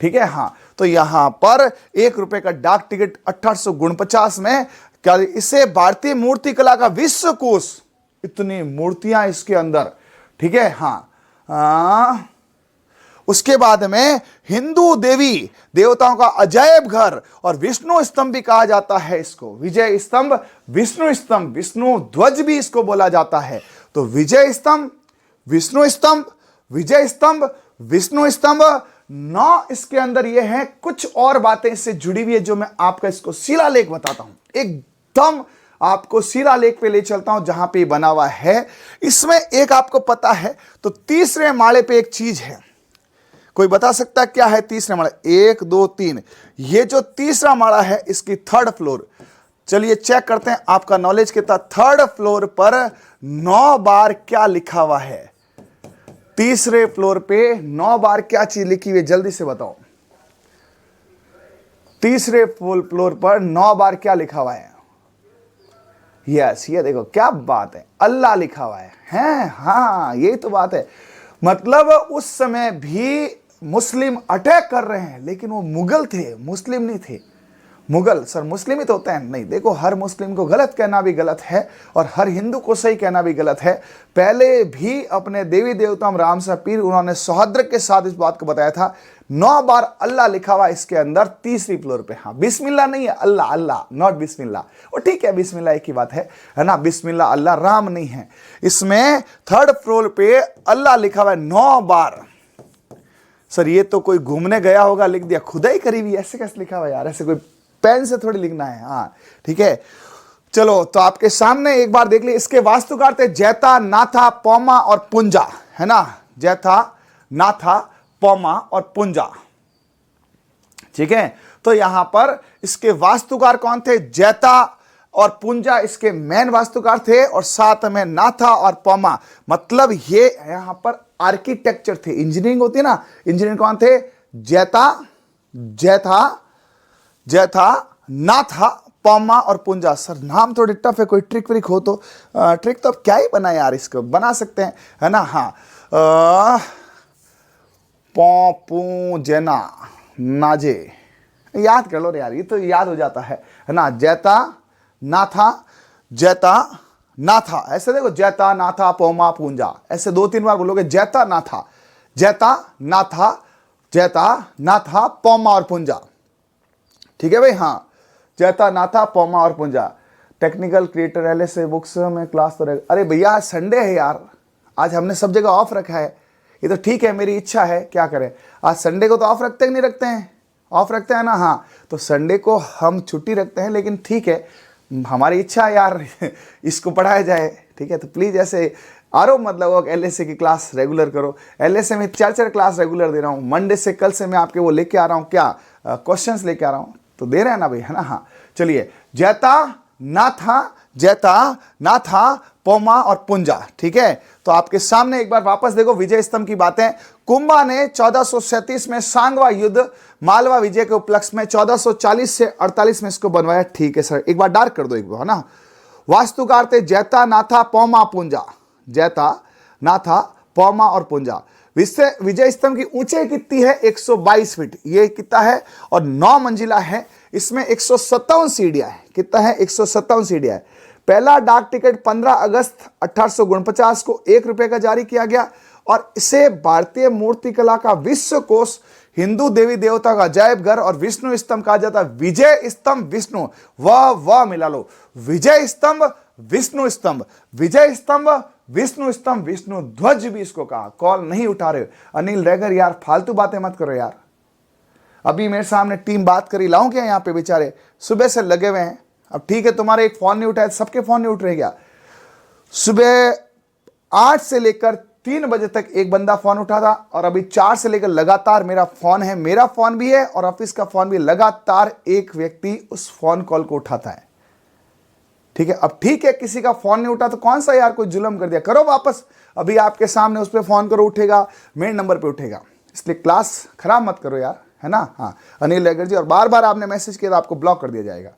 ठीक है। हाँ, तो यहां पर 1 रुपए का डाक टिकट 1849 में, क्या इसे भारतीय मूर्ति कला का विश्व कोश, इतनी मूर्तियां इसके अंदर, ठीक है। हाँ, उसके बाद में हिंदू देवी देवताओं का अजायब घर और विष्णु स्तंभ भी कहा जाता है इसको। विजय स्तंभ, विष्णु स्तंभ, विष्णु ध्वज भी इसको बोला जाता है। तो विजय स्तंभ, विष्णु स्तंभ, विजय स्तंभ, विष्णु स्तंभ, 9 इसके अंदर ये है। कुछ और बातें इससे जुड़ी हुई है जो मैं आपका इसको शिलालेख बताता हूं, एकदम आपको शिलालेख पे ले चलता हूं जहां पे बना हुआ है। इसमें एक आपको पता है, तो तीसरे माले पे एक चीज है, कोई बता सकता है क्या है तीसरे माला? 1 2 3, ये जो तीसरा माला है इसकी 3rd फ्लोर, चलिए चेक करते हैं आपका नॉलेज कितना। 3rd फ्लोर पर 9 बार क्या लिखा हुआ है? तीसरे फ्लोर पे 9 बार क्या चीज लिखी हुई है, जल्दी से बताओ। तीसरे फ्लोर पर 9 बार क्या लिखा हुआ है? यस, ये देखो क्या बात है, अल्लाह लिखा हुआ है। हाँ, यही तो बात है। मतलब उस समय भी मुस्लिम अटैक कर रहे हैं, लेकिन वो मुगल थे, मुस्लिम नहीं थे। मुगल सर मुस्लिम ही तो होते हैं? नहीं, देखो हर मुस्लिम को गलत कहना भी गलत है और हर हिंदू को सही कहना भी गलत है। पहले भी अपने देवी देवता राम सा पीर, उन्होंने सौहार्द के साथ इस बात को बताया था। 9 बार अल्लाह लिखा हुआ इसके अंदर तीसरी फ्लोर पे। हाँ, बिस्मिल्लाह नहीं है, अल्लाह, अल्लाह नॉट बिस्मिल्लाह। और ठीक है, बिस्मिल्लाह एक ही बात है ना, बिस्मिल्लाह अल्लाह, राम नहीं है। इसमें 3rd फ्लोर पे अल्लाह लिखा हुआ है 9 बार। सर ये तो कोई घूमने गया होगा, लिख दिया, खुदाई करी हुई, ऐसे कैसे लिखा हुआ यार? ऐसे कोई पेन से थोड़ी लिखना है। हाँ ठीक है, चलो तो आपके सामने एक बार देख लीजिए। इसके वास्तुकार थे जैता, नाथा, पौमा और पुंजा, है ना। जैता, नाथा, पौमा और पुंजा, ठीक है। तो यहां पर इसके वास्तुकार कौन थे? जैता और पुंजा इसके मेन वास्तुकार थे, और साथ में नाथा और पौमा, मतलब ये यहां पर आर्किटेक्चर थे। इंजीनियरिंग होती है ना, इंजीनियर कौन थे? जैथा, नाथा, पौमा और पुंजा। सर नाम थोड़ी टफ है, कोई ट्रिक व्रिक हो तो? ट्रिक तो अब क्या ही बना यार, इसको बना सकते हैं, है ना। हाँ, जेना नाजे, याद कर लो यार, ये तो याद हो जाता है ना। जैता, नाथा, ऐसे देखो, जैता, नाथा, पौमा, पूंजा, ऐसे 2-3 बार बोलोगे। जैता, नाथा, पौमा और पुंजा, ठीक है भाई। हाँ, जैता, नाथा, पौमा और पुंजा। टेक्निकल क्रिएटर LSA बुक्स में क्लास तो रहेगा। अरे भैया संडे है यार, आज हमने सब जगह ऑफ रखा है। ये तो ठीक है, मेरी इच्छा है, क्या करें। आज संडे को तो ऑफ रखते हैं नहीं रखते हैं? ऑफ रखते हैं ना। हाँ, तो संडे को हम छुट्टी रखते हैं, लेकिन ठीक है, हमारी इच्छा है यार इसको पढ़ाया जाए, ठीक है। तो प्लीज़ ऐसे आरो मतलब LSA की क्लास रेगुलर करो। LSA में 4 क्लास रेगुलर दे रहा हूँ। मंडे से कल से मैं आपके वो लेके आ रहा हूँ, क्या क्वेश्चंस लेके आ रहा हूँ, तो दे रहे हैं ना भाई, है ना। हाँ चलिए, जैता, नाथा, जैता, नाथा, पोमा और पुंजा। ठीक है, तो आपके सामने एक बार वापस देखो विजय स्तंभ की बातें। कुंभा ने 1437 में सांगवा युद्ध मालवा विजय के उपलक्ष्य में 1440 से 48 में इसको बनवाया। ठीक है सर, एक बार डार्क कर दो एक बार, है ना। वास्तुकार थे जैता, नाथा, पोमा, पुंजा। जैता, नाथा, पोमा और पुंजा। विजय स्तंभ की ऊंचाई कितनी है? 122 फीट। ये कितना है? और 9 मंजिला है। इसमें 157 सीढ़ियां है। कितना है? 157 सीढ़ियां है। पहला डाक टिकट 15 अगस्त 1849 को 1 रुपए का जारी किया गया और इसे भारतीय मूर्तिकला का विश्व कोश, हिंदू देवी देवता का अजायब घर और विष्णु स्तंभ कहा जाता है। विजय स्तंभ विष्णु, वाह मिला लो। विजय स्तंभ, विष्णु स्तंभ, विजय स्तंभ, विष्णु स्तंभ, विष्णु ध्वज भी इसको कहा। कॉल नहीं उठा रहे अनिल रैगर, यार फालतू बातें मत करो यार। अभी मेरे सामने टीम बात करी, लाऊं क्या यहाँ पे? बेचारे सुबह से लगे हुए हैं। अब ठीक है, तुम्हारे एक फोन नहीं उठाया, सबके फोन नहीं उठ रहे क्या? सुबह 8 से लेकर 3 बजे तक एक बंदा फोन उठा था और अभी 4 से लेकर लगातार मेरा फोन है, मेरा फोन भी है और ऑफिस का फोन भी। लगातार एक व्यक्ति उस फोन कॉल को उठाता है। ठीक है, अब ठीक है, किसी का फोन नहीं उठा तो कौन सा यार कोई जुल्म कर दिया, करो वापस। अभी आपके सामने उस पर फोन करो, उठेगा, मेरे नंबर पे उठेगा। इसलिए क्लास खराब मत करो यार, है ना। हाँ अनिल लेगर जी, और बार बार आपने मैसेज किया तो आपको ब्लॉक कर दिया जाएगा।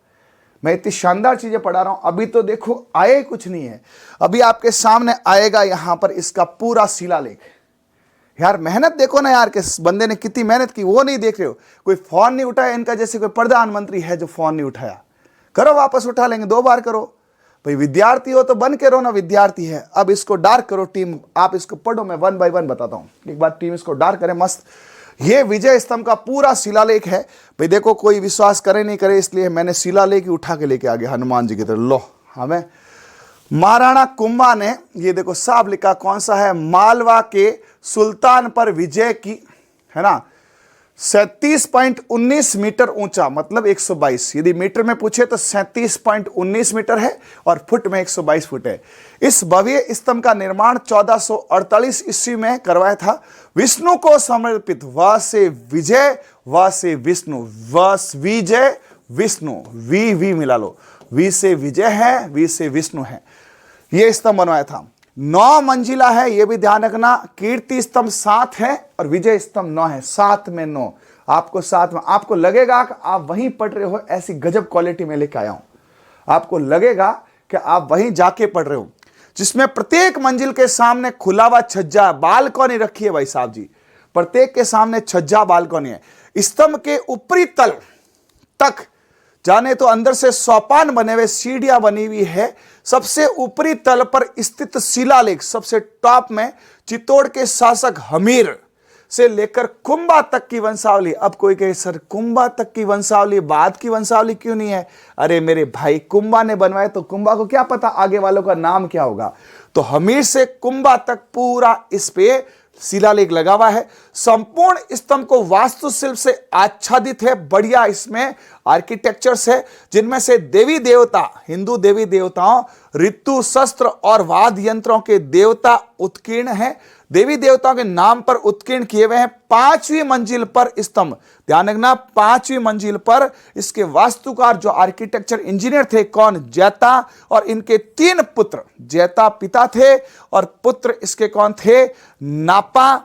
मैं इतनी शानदार चीजें पढ़ा रहा हूं, अभी तो देखो आए कुछ नहीं है। अभी आपके सामने आएगा यहां पर इसका पूरा शिलालेख। यार मेहनत देखो ना यार, किस बंदे ने कितनी मेहनत की, वो नहीं देख रहे हो। कोई फोन नहीं उठाया इनका, जैसे कोई प्रधानमंत्री है जो फोन नहीं उठाया। करो वापस, उठा लेंगे, 2 बार करो भाई। विद्यार्थी हो तो बन के रहो ना, विद्यार्थी है। अब इसको डार्क करो टीम, आप इसको पढ़ो, मैं 1 बाय 1 बताता हूं। एक बार टीम इसको डार्क करे मस्त। ये विजय स्तंभ का पूरा शिलालेख है भाई। देखो कोई विश्वास करे नहीं करे, इसलिए मैंने शिलालेख ही उठा के लेके आ गया हनुमान जी की तरह। लो हमें महाराणा कुंभा ने, ये देखो साफ लिखा कौन सा है, मालवा के सुल्तान पर विजय की, है ना। 37.19 मीटर ऊंचा, मतलब 122। यदि मीटर में पूछे तो 37.19 मीटर है और फुट में 122 फुट है। इस भव्य स्तंभ का निर्माण 1448 ईस्वी में करवाया था। विष्णु को समर्पित, व से विजय, व से विष्णु, विजय विष्णु, वी मिला लो। वी से विजय है, वी से विष्णु है। यह स्तंभ बनवाया था। 9 मंजिला है, यह भी ध्यान रखना। कीर्ति स्तंभ 7 है और विजय स्तंभ 9 है। 7 में 9, आपको 7 में, आपको लगेगा कि आप वहीं पढ़ रहे हो। ऐसी गजब क्वालिटी में लेकर आया हूं, आपको लगेगा कि आप वहीं जाके पढ़ रहे हो, जिसमें प्रत्येक मंजिल के सामने खुला हुआ छज्जा, बालकनी रखी है भाई साहब जी। प्रत्येक के सामने छज्जा, बालकनी है। स्तंभ के ऊपरी तल तक जाने तो अंदर से सोपान बने हुए, सीढ़ियां बनी हुई है। सबसे ऊपरी तल पर स्थित शिलालेख, सबसे टॉप में चित्तौड़ के शासक हमीर से लेकर कुंभा तक की वंशावली। अब कोई कहे सर कुंभा तक की वंशावली, बाद की वंशावली क्यों नहीं है? अरे मेरे भाई, कुंभा ने बनवाए तो कुंभा को क्या पता आगे वालों का नाम क्या होगा। तो हमीर से कुंभा तक पूरा इस पे शिलालेख लगा हुआ है। संपूर्ण स्तंभ को वास्तुशिल्प से आच्छादित है। बढ़िया इसमें आर्किटेक्चर्स है, जिनमें से देवी देवता, हिंदू देवी देवताओं, ऋतु, शस्त्र और वाद्य यंत्रों के देवता उत्कीर्ण हैं। देवी देवताओं के नाम पर उत्कीर्ण किए हुए हैं। 5वीं मंजिल पर स्तंभ, ध्यान रखना, 5वीं मंजिल पर इसके वास्तुकार जो आर्किटेक्चर इंजीनियर थे, कौन? जैता और इनके 3 पुत्र। जैता पिता थे और पुत्र इसके कौन थे? नापा,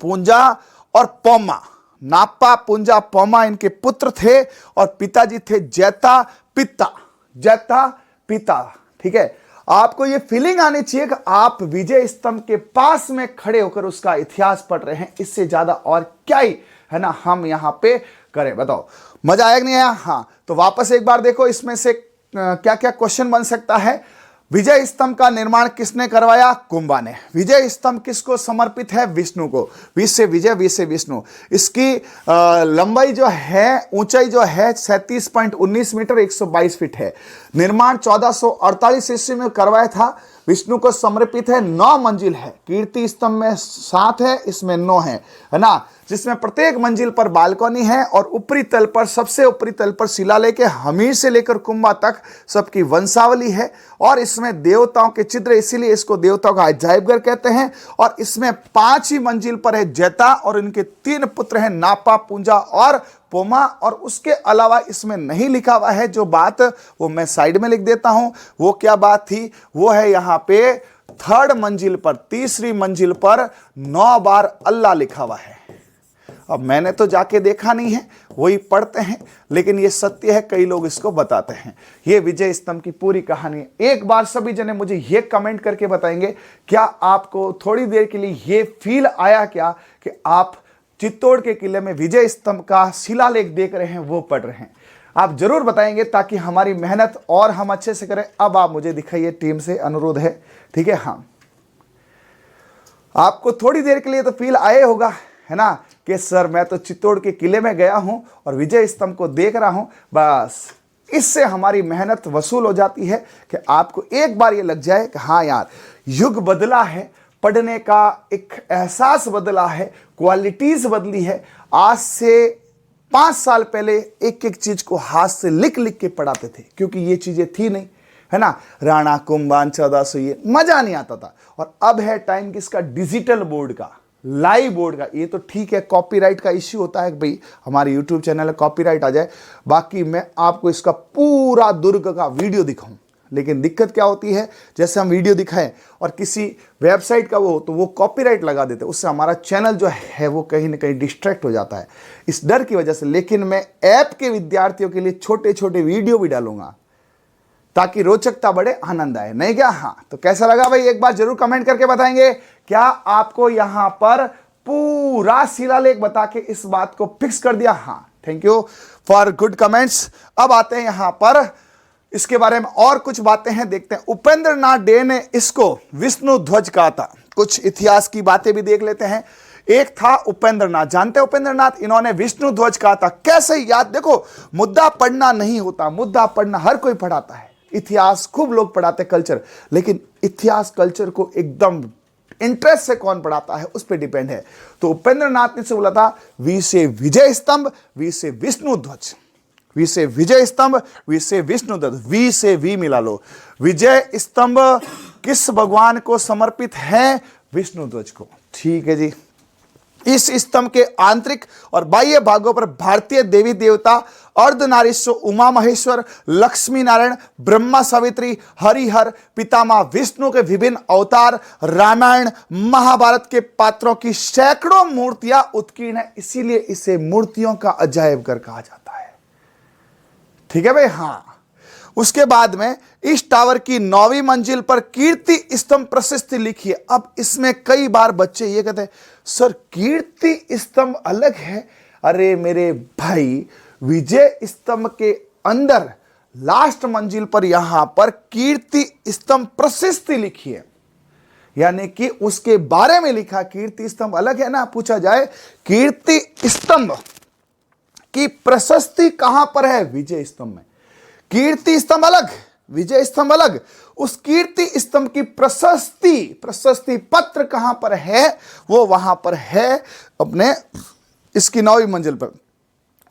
पुंजा और पोमा। नापा, पुंजा, पोमा इनके पुत्र थे और पिताजी थे जैता पिता। जैता पिता, ठीक है। आपको ये फीलिंग आनी चाहिए कि आप विजय स्तंभ के पास में खड़े होकर उसका इतिहास पढ़ रहे हैं। इससे ज्यादा और क्या ही है ना हम यहां पे करें, बताओ मजा आया कि नहीं आया? हाँ, तो वापस एक बार देखो इसमें से क्या क्या क्वेश्चन बन सकता है। विजय स्तंभ का निर्माण किसने करवाया? कुंभा ने। विजय स्तंभ किसको समर्पित है? विष्णु को। वी से विजय, वी से विष्णु। इसकी लंबाई जो है, ऊंचाई जो है 37.19 मीटर, 122 फीट है। निर्माण 1448 ईस्वी में करवाया था। विष्णु को समर्पित है। 9 मंजिल है। कीर्ति स्तंभ में 7 है, इसमें 9 है ना। जिसमें प्रत्येक मंजिल पर बालकनी है और ऊपरी तल पर, सबसे ऊपरी तल पर शिलालेख है। हमीर से लेकर कुंभा तक सबकी वंशावली है और इसमें देवताओं के चित्र, इसीलिए इसको देवताओं का अजायबघर कहते हैं। और इसमें 5 ही मंजिल पर है जैता और इनके 3 पुत्र हैं, नापा, पूंजा और पोमा। और उसके अलावा इसमें नहीं लिखा हुआ है जो बात, वो मैं साइड में लिख देता हूं। वो क्या बात थी, वो है यहां पे 3rd मंजिल पर, तीसरी मंजिल पर 9 बार अल्लाह लिखा हुआ है। अब मैंने तो जाके देखा नहीं है, वही पढ़ते हैं, लेकिन ये सत्य है, कई लोग इसको बताते हैं। ये विजय स्तंभ की पूरी कहानी है। एक बार सभी जने मुझे ये कमेंट करके बताएंगे, क्या आपको थोड़ी देर के लिए ये फील आया क्या कि आप चित्तौड़ के किले में विजय स्तंभ का शिलालेख देख रहे हैं, वो पढ़ रहे हैं? आप जरूर बताएंगे ताकि हमारी मेहनत और हम अच्छे से करें। अब आप मुझे दिखाइए, टीम से अनुरोध है, ठीक है? हाँ, आपको थोड़ी देर के लिए तो फील आए होगा, है ना, कि सर मैं तो चित्तौड़ के किले में गया हूं और विजय स्तंभ को देख रहा हूं। बस इससे हमारी मेहनत वसूल हो जाती है कि आपको एक बार ये लग जाए कि हाँ यार, युग बदला है, पढ़ने का एक एहसास बदला है, क्वालिटीज बदली है। आज से 5 साल पहले एक एक चीज को हाथ से लिख लिख के पढ़ाते थे, क्योंकि ये चीजें थी नहीं, है ना। राणा कुंभान 1400, ये मजा नहीं आता था। और अब है टाइम किसका, डिजिटल बोर्ड का, लाइव बोर्ड का। ये तो ठीक है, कॉपीराइट का इश्यू होता है कि भाई हमारे यूट्यूब चैनल में कॉपीराइट आ जाए, बाकी मैं आपको इसका पूरा दुर्ग का वीडियो दिखाऊं। लेकिन दिक्कत क्या होती है, जैसे हम वीडियो दिखाएं और किसी वेबसाइट का वो, तो वो कॉपीराइट लगा देते हैं, उससे हमारा चैनल जो है वो कहीं ना कहीं डिस्ट्रैक्ट हो जाता है, इस डर की वजह से। लेकिन मैं ऐप के विद्यार्थियों के लिए छोटे छोटे वीडियो भी डालूंगा ताकि रोचकता बढ़े, आनंद आए, नहीं क्या? हाँ, तो कैसा लगा भाई, एक बार जरूर कमेंट करके बताएंगे। क्या आपको यहां पर पूरा शिलालेख बता के इस बात को फिक्स कर दिया? हाँ, thank you for good comments. अब आते हैं यहां पर, इसके बारे में और कुछ बातें हैं, देखते हैं। उपेंद्र नाथ डे ने इसको विष्णु ध्वज कहा था। कुछ इतिहास की बातें भी देख लेते हैं। एक था उपेंद्र नाथ, जानते हैं उपेंद्र नाथ, इन्होंने विष्णु ध्वज कहा था। कैसे याद, देखो मुद्दा पढ़ना नहीं होता, मुद्दा पढ़ना हर कोई पढ़ाता है, इतिहास खूब लोग पढ़ाते, कल्चर, लेकिन इतिहास कल्चर को एकदम इंटरेस्ट से कौन पढ़ाता है उस पर डिपेंड है। तो उपेंद्र नाथ ने से बोला था, वी से विजय स्तंभ, वी से विष्णु ध्वज, वी से विजय स्तंभ, वी से विष्णु ध्वज, वी से वी मिला लो। विजय स्तंभ किस भगवान को समर्पित है? विष्णु ध्वज को, ठीक है जी। इस स्तंभ के आंतरिक और बाह्य भागों पर भारतीय देवी देवता, अर्धनारीश्वर, उमा महेश्वर, लक्ष्मी नारायण, ब्रह्मा सावित्री, हरिहर, पितामह विष्णु के विभिन्न अवतार, रामायण महाभारत के पात्रों की सैकड़ों मूर्तियां उत्कीर्ण है, इसीलिए इसे मूर्तियों का अजायबघर कहा जाता है, ठीक है भाई। हाँ, उसके बाद में इस टावर की 9वीं मंजिल पर कीर्ति स्तंभ प्रशस्ति लिखी है। अब इसमें कई बार बच्चे ये कहते हैं, सर कीर्ति स्तंभ अलग है। अरे मेरे भाई, विजय स्तंभ के अंदर लास्ट मंजिल पर यहां पर कीर्ति स्तंभ प्रशस्ति लिखी है, यानी कि उसके बारे में लिखा। कीर्ति स्तंभ अलग है ना, पूछा जाए कीर्ति स्तंभ की प्रशस्ति कहां पर है? विजय स्तंभ में। कीर्ति स्तंभ अलग, विजय स्तंभ अलग। उस कीर्ति स्तंभ की प्रशस्ति पत्र कहां पर है? वो वहां पर है अपने इसकी 9वीं मंजिल पर।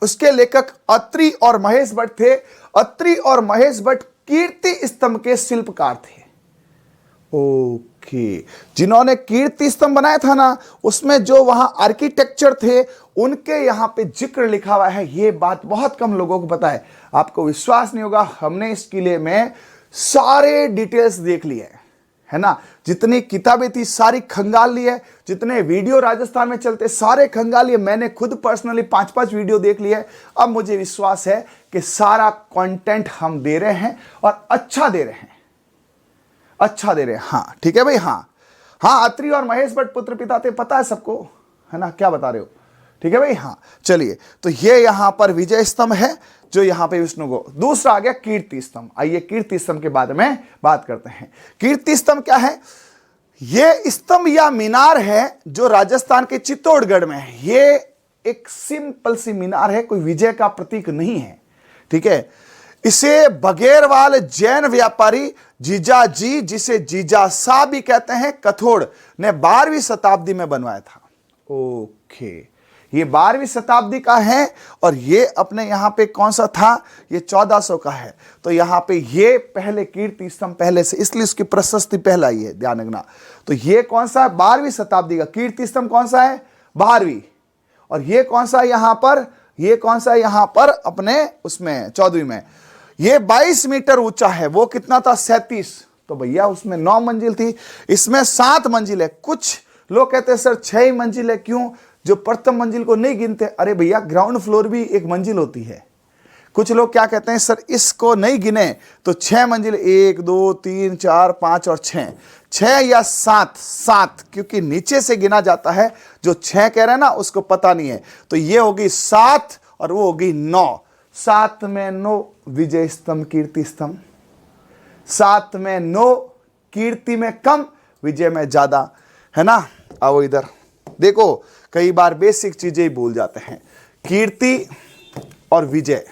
उसके लेखक अत्रि और महेश भट्ट थे। अत्रि और महेश भट्ट कीर्ति स्तंभ के शिल्पकार थे। ओके, जिन्होंने कीर्ति स्तंभ बनाया था ना, उसमें जो वहां आर्किटेक्चर थे उनके यहां पे जिक्र लिखा हुआ है। ये बात बहुत कम लोगों को पता है, आपको विश्वास नहीं होगा। हमने इस किले में सारे डिटेल्स देख लिए है ना, जितनी किताबें थी सारी खंगाल ली है, जितने वीडियो राजस्थान में चलते सारे खंगाल लिए। मैंने खुद पर्सनली 5-5 वीडियो देख लिए। अब मुझे विश्वास है कि सारा कंटेंट हम दे रहे हैं और अच्छा दे रहे हैं, अच्छा दे रहे हैं। हाँ ठीक है भाई। हाँ हाँ, अत्रि और महेश भट्ट पुत्र पिता थे, पता है सबको, है ना, क्या बता रहे हो? ठीक है भाई। हाँ चलिए, तो ये यहां पर विजय स्तंभ है जो यहां पे विष्णु को। दूसरा आ गया कीर्ति स्तंभ। आइए कीर्ति स्तंभ के बारे में बात करते हैं। कीर्ति स्तंभ क्या है? ये स्तंभ या मीनार है जो राजस्थान के चित्तौड़गढ़ में है। ये एक सिंपल सी मीनार है, कोई विजय का प्रतीक नहीं है, ठीक है। इसे बघेरवाल जैन व्यापारी जीजाजी, जिसे जीजा सा भी कहते हैं, कथोड़ ने 12वीं शताब्दी में बनवाया था। ओके, ये 12वीं शताब्दी का है और ये अपने यहाँ पे कौन सा था, ये 1400 का है। तो यहाँ पे ये पहले कीर्ति स्तंभ पहले से, इसलिए उसकी प्रशस्ति पहला ही है, ध्यान रखना। तो ये कौन सा है, 12वीं शताब्दी का कीर्ति स्तंभ कौन सा है, 12वीं। और ये कौन सा है यहाँ पर, ये कौन सा है यहाँ पर अपने उसमें 14वीं में। ये 22 मीटर ऊंचा है, वो कितना था 37। तो भैया उसमें 9 मंजिल थी, इसमें 7 मंजिल है। कुछ लोग कहते हैं सर 6 ही मंजिल है, क्यों, जो प्रथम मंजिल को नहीं गिनते। अरे भैया ग्राउंड फ्लोर भी एक मंजिल होती है। कुछ लोग क्या कहते हैं सर इसको नहीं गिने तो 6 मंजिल, 1 2 3 4 5 और 6 या 7, क्योंकि नीचे से गिना जाता है। जो 6 कह रहे हैं ना उसको पता नहीं है, तो ये होगी 7 और वो होगी 9। 7 में 9 विजय स्तंभ कीर्ति स्तंभ, 7 में 9 कीर्ति में कम विजय में ज्यादा, है ना। आओ इधर देखो, कई बार बेसिक चीजें ही भूल जाते हैं। कीर्ति और विजय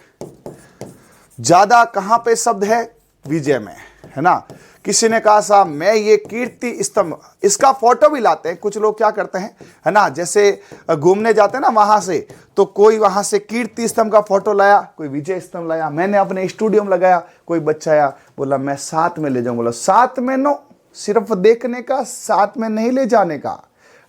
ज्यादा कहां पे शब्द है, विजय में, है ना। किसी ने कहा साहब मैं ये कीर्ति स्तंभ, इसका फोटो भी लाते हैं कुछ लोग, क्या करते हैं, है ना, जैसे घूमने जाते हैं ना वहां से, तो कोई वहां से कीर्ति स्तंभ का फोटो लाया, कोई विजय स्तंभ लाया। मैंने अपने स्टूडियो में लगाया, कोई बच्चा आया बोला मैं 7 में ले जाऊं, बोला 7 में 9, सिर्फ देखने का, 7 में नहीं ले जाने का,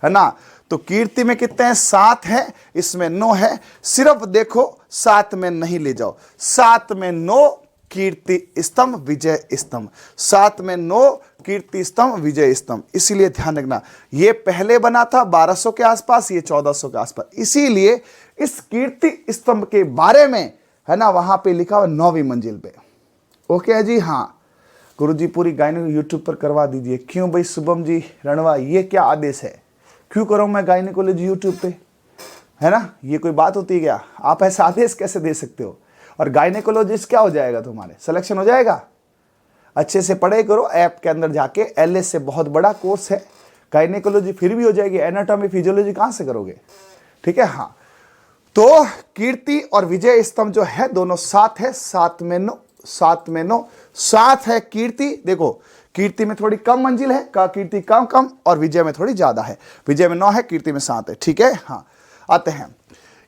है ना। तो कीर्ति में कितने हैं, 7 है, इसमें 9 है, सिर्फ देखो 7 में नहीं ले जाओ। 7 में 9 कीर्ति स्तंभ विजय स्तंभ, 7 में 9 कीर्ति स्तंभ विजय स्तंभ। इसीलिए ध्यान रखना ये पहले बना था 1200 के आसपास, ये 1400 के आसपास। इसीलिए इस कीर्ति स्तंभ के बारे में, है ना, वहां पे लिखा हुआ 9वीं मंजिल पे। ओके है जी। हाँ गुरुजी पूरी गायनी यूट्यूब पर करवा दीजिए। क्यों भाई शुभम जी रणवा, ये क्या आदेश है, क्यों करूं मैं गायनिकोलॉजी यूट्यूब पे, है ना। ये कोई बात होती है क्या, आप ऐसा आदेश कैसे दे सकते हो। और गायनिकोलॉजिस्ट क्या हो जाएगा, तुम्हारे सिलेक्शन हो जाएगा। अच्छे से पढ़ाई करो, ऐप के अंदर जाके, एलएस से बहुत बड़ा कोर्स है, गायनिकोलॉजी फिर भी हो जाएगी, एनाटॉमी फिजियोलॉजी कहां से करोगे, ठीक है। हाँ तो कीर्ति और विजय स्तंभ जो है दोनों 7 है, 7 में 9, 7 में 9, 7 है कीर्ति। देखो कीर्ति में थोड़ी कम मंजिल है, का कीर्ति कम और विजय में थोड़ी ज्यादा है। विजय में 9 है, कीर्ति में 7 है, ठीक है। हाँ आते हैं,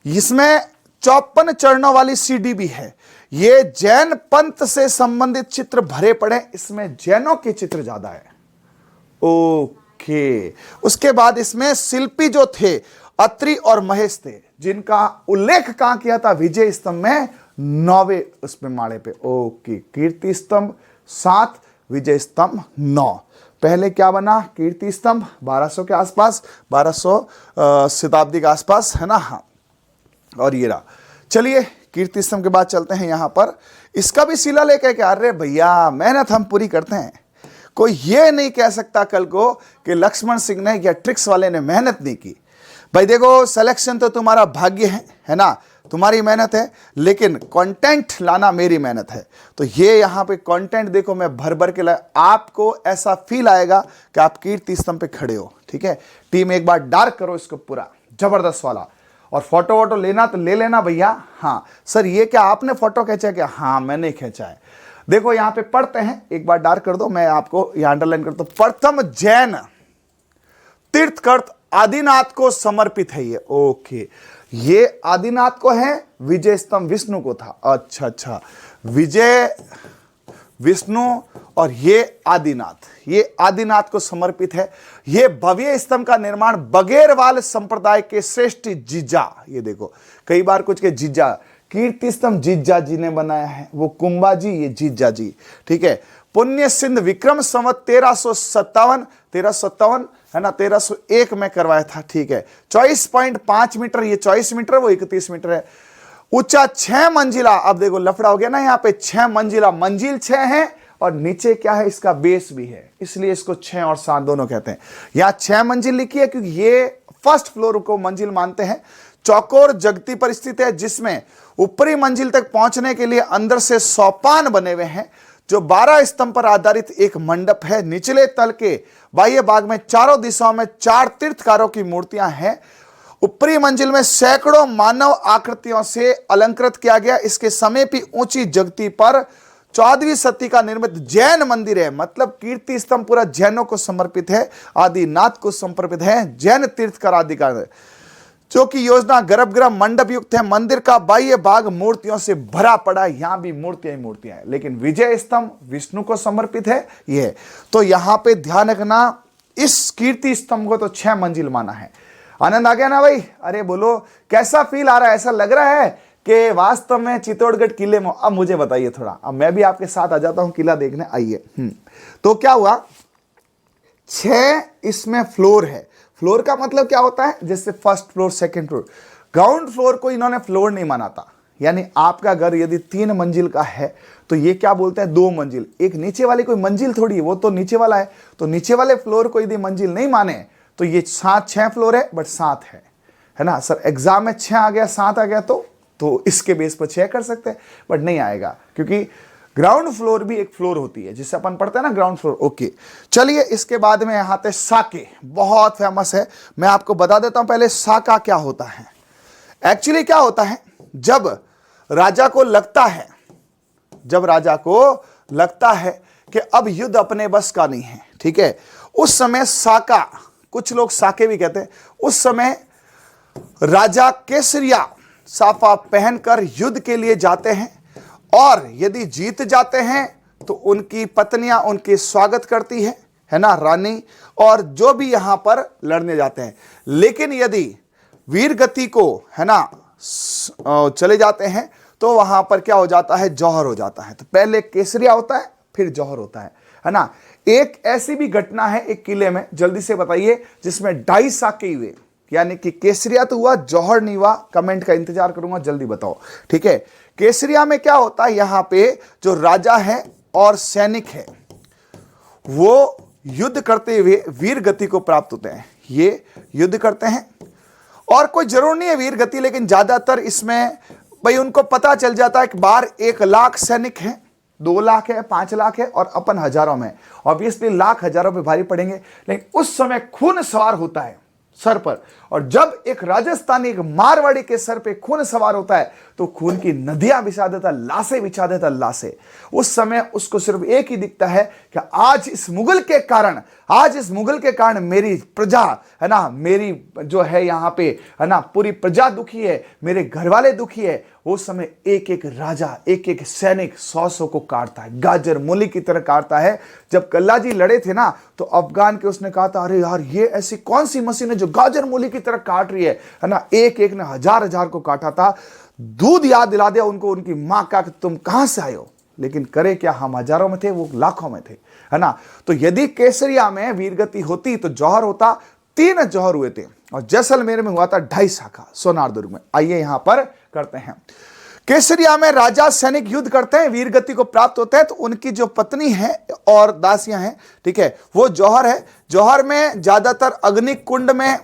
इसमें 54 चरणों वाली सीढ़ी भी है। ये जैन पंथ से संबंधित चित्र भरे पड़े, इसमें जैनों के चित्र ज्यादा है। ओके, उसके बाद इसमें शिल्पी जो थे अत्रि और महेश थे, जिनका उल्लेख कहां किया था, विजय स्तंभ में 9वें उसमें माड़े पे। ओके, कीर्ति स्तंभ 7, विजय स्तंभ 9। पहले क्या बना, कीर्ति स्तंभ 1200 के आसपास, 1200 शताब्दी के आसपास, है ना। हाँ और ये रहा। चलिए कीर्ति स्तंभ के बाद चलते हैं यहां पर, इसका भी शिलालेख है क्या। अरे भैया मेहनत हम पूरी करते हैं, कोई ये नहीं कह सकता कल को कि लक्ष्मण सिंह ने या ट्रिक्स वाले ने मेहनत नहीं की। भाई देखो सिलेक्शन तो तुम्हारा भाग्य है ना, तुम्हारी मेहनत है, लेकिन कंटेंट लाना मेरी मेहनत है। तो ये यहाँ पे कंटेंट देखो मैं भर भर के लाया, आपको ऐसा फील आएगा कि आप कीर्ति स्तंभ पे खड़े हो, ठीक है। टीम एक बार डार्क करो इसको पूरा जबरदस्त वाला, और फोटो वोटो लेना तो ले लेना भैया। हाँ सर ये क्या आपने फोटो खींचा क्या, हाँ मैंने खींचा है। देखो यहाँ पे पढ़ते हैं, एक बार डार्क कर दो, मैं आपको यहाँ अंडरलाइन करता हूं। प्रथम जैन तीर्थकर्त आदिनाथ को समर्पित है ये। ओके, ये आदिनाथ को है, विजय स्तंभ विष्णु को था। अच्छा, विजय विष्णु और ये आदिनाथ, ये आदिनाथ को समर्पित है। ये भव्य स्तंभ का निर्माण बगेरवाल संप्रदाय के श्रेष्ठ जीजा, ये देखो कई बार कुछ के जीजा, कीर्ति स्तंभ जीजा जी ने बनाया है, वो कुंभा जी, ये जीजा जी, ठीक है। पुण्य सिंध विक्रम संवत 1357 है ना, 1301 में करवाया था, ठीक है। 24.5 मीटर, ये 24 मीटर, वो 31 मीटर है। ऊंचा 6 मंजिला, अब देखो लफड़ा हो गया ना, यहाँ पे 6 मंजिला, मंजिल 6 है और नीचे क्या है, इसका बेस भी है, इसलिए इसको 6 और 7 दोनों कहते हैं। यहाँ 6 मंजिल लिखी है क्योंकि ये फर्स्ट फ्लोर को मंजिल मानते हैं। चौकोर जगती पर स्थित है, जिसमें ऊपरी मंजिल तक पहुंचने के लिए अंदर से सोपान बने हुए हैं, जो 12 स्तंभ पर आधारित एक मंडप है। निचले तल के बाह्य भाग में चारों दिशाओं में 4 तीर्थकारों की मूर्तियां हैं। ऊपरी मंजिल में सैकड़ों मानव आकृतियों से अलंकृत किया गया। इसके समीपी ऊंची जगती पर 14वीं सदी का निर्मित जैन मंदिर है। मतलब कीर्ति स्तंभ पूरा जैनों को समर्पित है, आदिनाथ को समर्पित है, जैन तीर्थकर आदि का। जो कि योजना गर्भगृह मंडप युक्त है। मंदिर का बाह्य भाग मूर्तियों से भरा पड़ा है, यहां भी मूर्तियां ही मूर्तियां हैं, लेकिन विजय स्तंभ विष्णु को समर्पित है यह। तो यहां पे ध्यान रखना, इस कीर्ति स्तंभ को तो 6 मंजिल माना है। आनंद आ गया ना भाई? अरे बोलो, कैसा फील आ रहा है? ऐसा लग रहा है कि वास्तव में चित्तौड़गढ़ किले में। अब मुझे बताइए थोड़ा, अब मैं भी आपके साथ आ जाता हूं किला देखने, आइए। तो क्या हुआ, 6 इसमें फ्लोर है। फ्लोर का मतलब क्या होता है? जैसे first floor, second floor. Ground floor को इन्होंने फ्लोर नहीं माना था, यानी आपका घर यदि 3 मंजिल का है तो ये क्या बोलते हैं, 2 मंजिल। एक नीचे वाली कोई मंजिल थोड़ी है, वो तो नीचे वाला है। तो नीचे वाले फ्लोर को यदि मंजिल नहीं माने तो ये 6 फ्लोर है, बट 7 है ना सर? एग्जाम में 6 आ गया, 7 आ गया तो इसके बेस पर 6 कर सकते हैं, बट नहीं आएगा, क्योंकि ग्राउंड फ्लोर भी एक फ्लोर होती है, जिससे अपन पढ़ते हैं ना ग्राउंड फ्लोर। ओके, चलिए इसके बाद में यहाँ पे साके बहुत फेमस है। मैं आपको बता देता हूं पहले साका क्या होता है। एक्चुअली क्या होता है, जब राजा को लगता है कि अब युद्ध अपने बस का नहीं है, ठीक है, उस समय साका, कुछ लोग साके भी कहते हैं, उस समय राजा केसरिया साफा पहनकर युद्ध के लिए जाते हैं, और यदि जीत जाते हैं तो उनकी पत्नियां उनके स्वागत करती है ना, रानी, और जो भी यहां पर लड़ने जाते हैं। लेकिन यदि वीरगति को, है ना, चले जाते हैं तो वहां पर क्या हो जाता है, जौहर हो जाता है। तो पहले केसरिया होता है, फिर जौहर होता है ना। एक ऐसी भी घटना है एक किले में, जल्दी से बताइए, जिसमें 2.5 साके हुए, यानी कि केसरिया तो हुआ, जौहर नहीं हुआ। कमेंट का इंतजार करूंगा, जल्दी बताओ, ठीक है। केसरिया में क्या होता है, यहां पे जो राजा है और सैनिक है वो युद्ध करते हुए वीर गति को प्राप्त होते हैं। ये युद्ध करते हैं, और कोई जरूर नहीं है वीर गति, लेकिन ज्यादातर इसमें भाई उनको पता चल जाता है कि बार 1 लाख सैनिक है, 2 लाख है, 5 लाख है, और अपन हजारों में। ऑब्वियसली लाख हजारों पे भारी पड़ेंगे, लेकिन उस समय खून सवार होता है सर पर। और जब एक राजस्थानी, एक मारवाड़ी के सर पे खून सवार होता है तो खून की नदियां बिछा देता, लाशें बिछा देता, लाशें। उस समय उसको सिर्फ एक ही दिखता है कि आज इस मुगल के कारण मेरी प्रजा, है ना, मेरी जो है यहाँ पे, है ना, पूरी प्रजा दुखी है, मेरे घर वाले दुखी है। उस समय एक एक राजा, एक एक सैनिक 100 को काटता है, गाजर मूली की तरह काटता है। जब कल्लाजी लड़े थे ना, तो अफगान के उसने कहा था, अरे यार, ये ऐसी कौन सी मशीन है जो गाजर मूली की तरह काट रही है ना। एक एक ने 1000 को काटा था। दूध याद दिला दिया उनको उनकी मां का कि तुम कहां से आए हो। लेकिन करे क्या, हम हजारों में थे, वो लाखों में थे, है ना। तो यदि केसरिया में वीरगति होती तो जौहर होता। 3 जौहर हुए थे, और जैसलमेर में हुआ था 2.5 साका, सोनारदुर्ग में। आइए यहां पर करते हैं। केसरिया में राजा सैनिक युद्ध करते हैं, वीरगति को प्राप्त होते हैं, तो उनकी जो पत्नी है और दासियां हैं, ठीक है, वो जौहर है। जौहर में ज्यादातर अग्निकुंड में,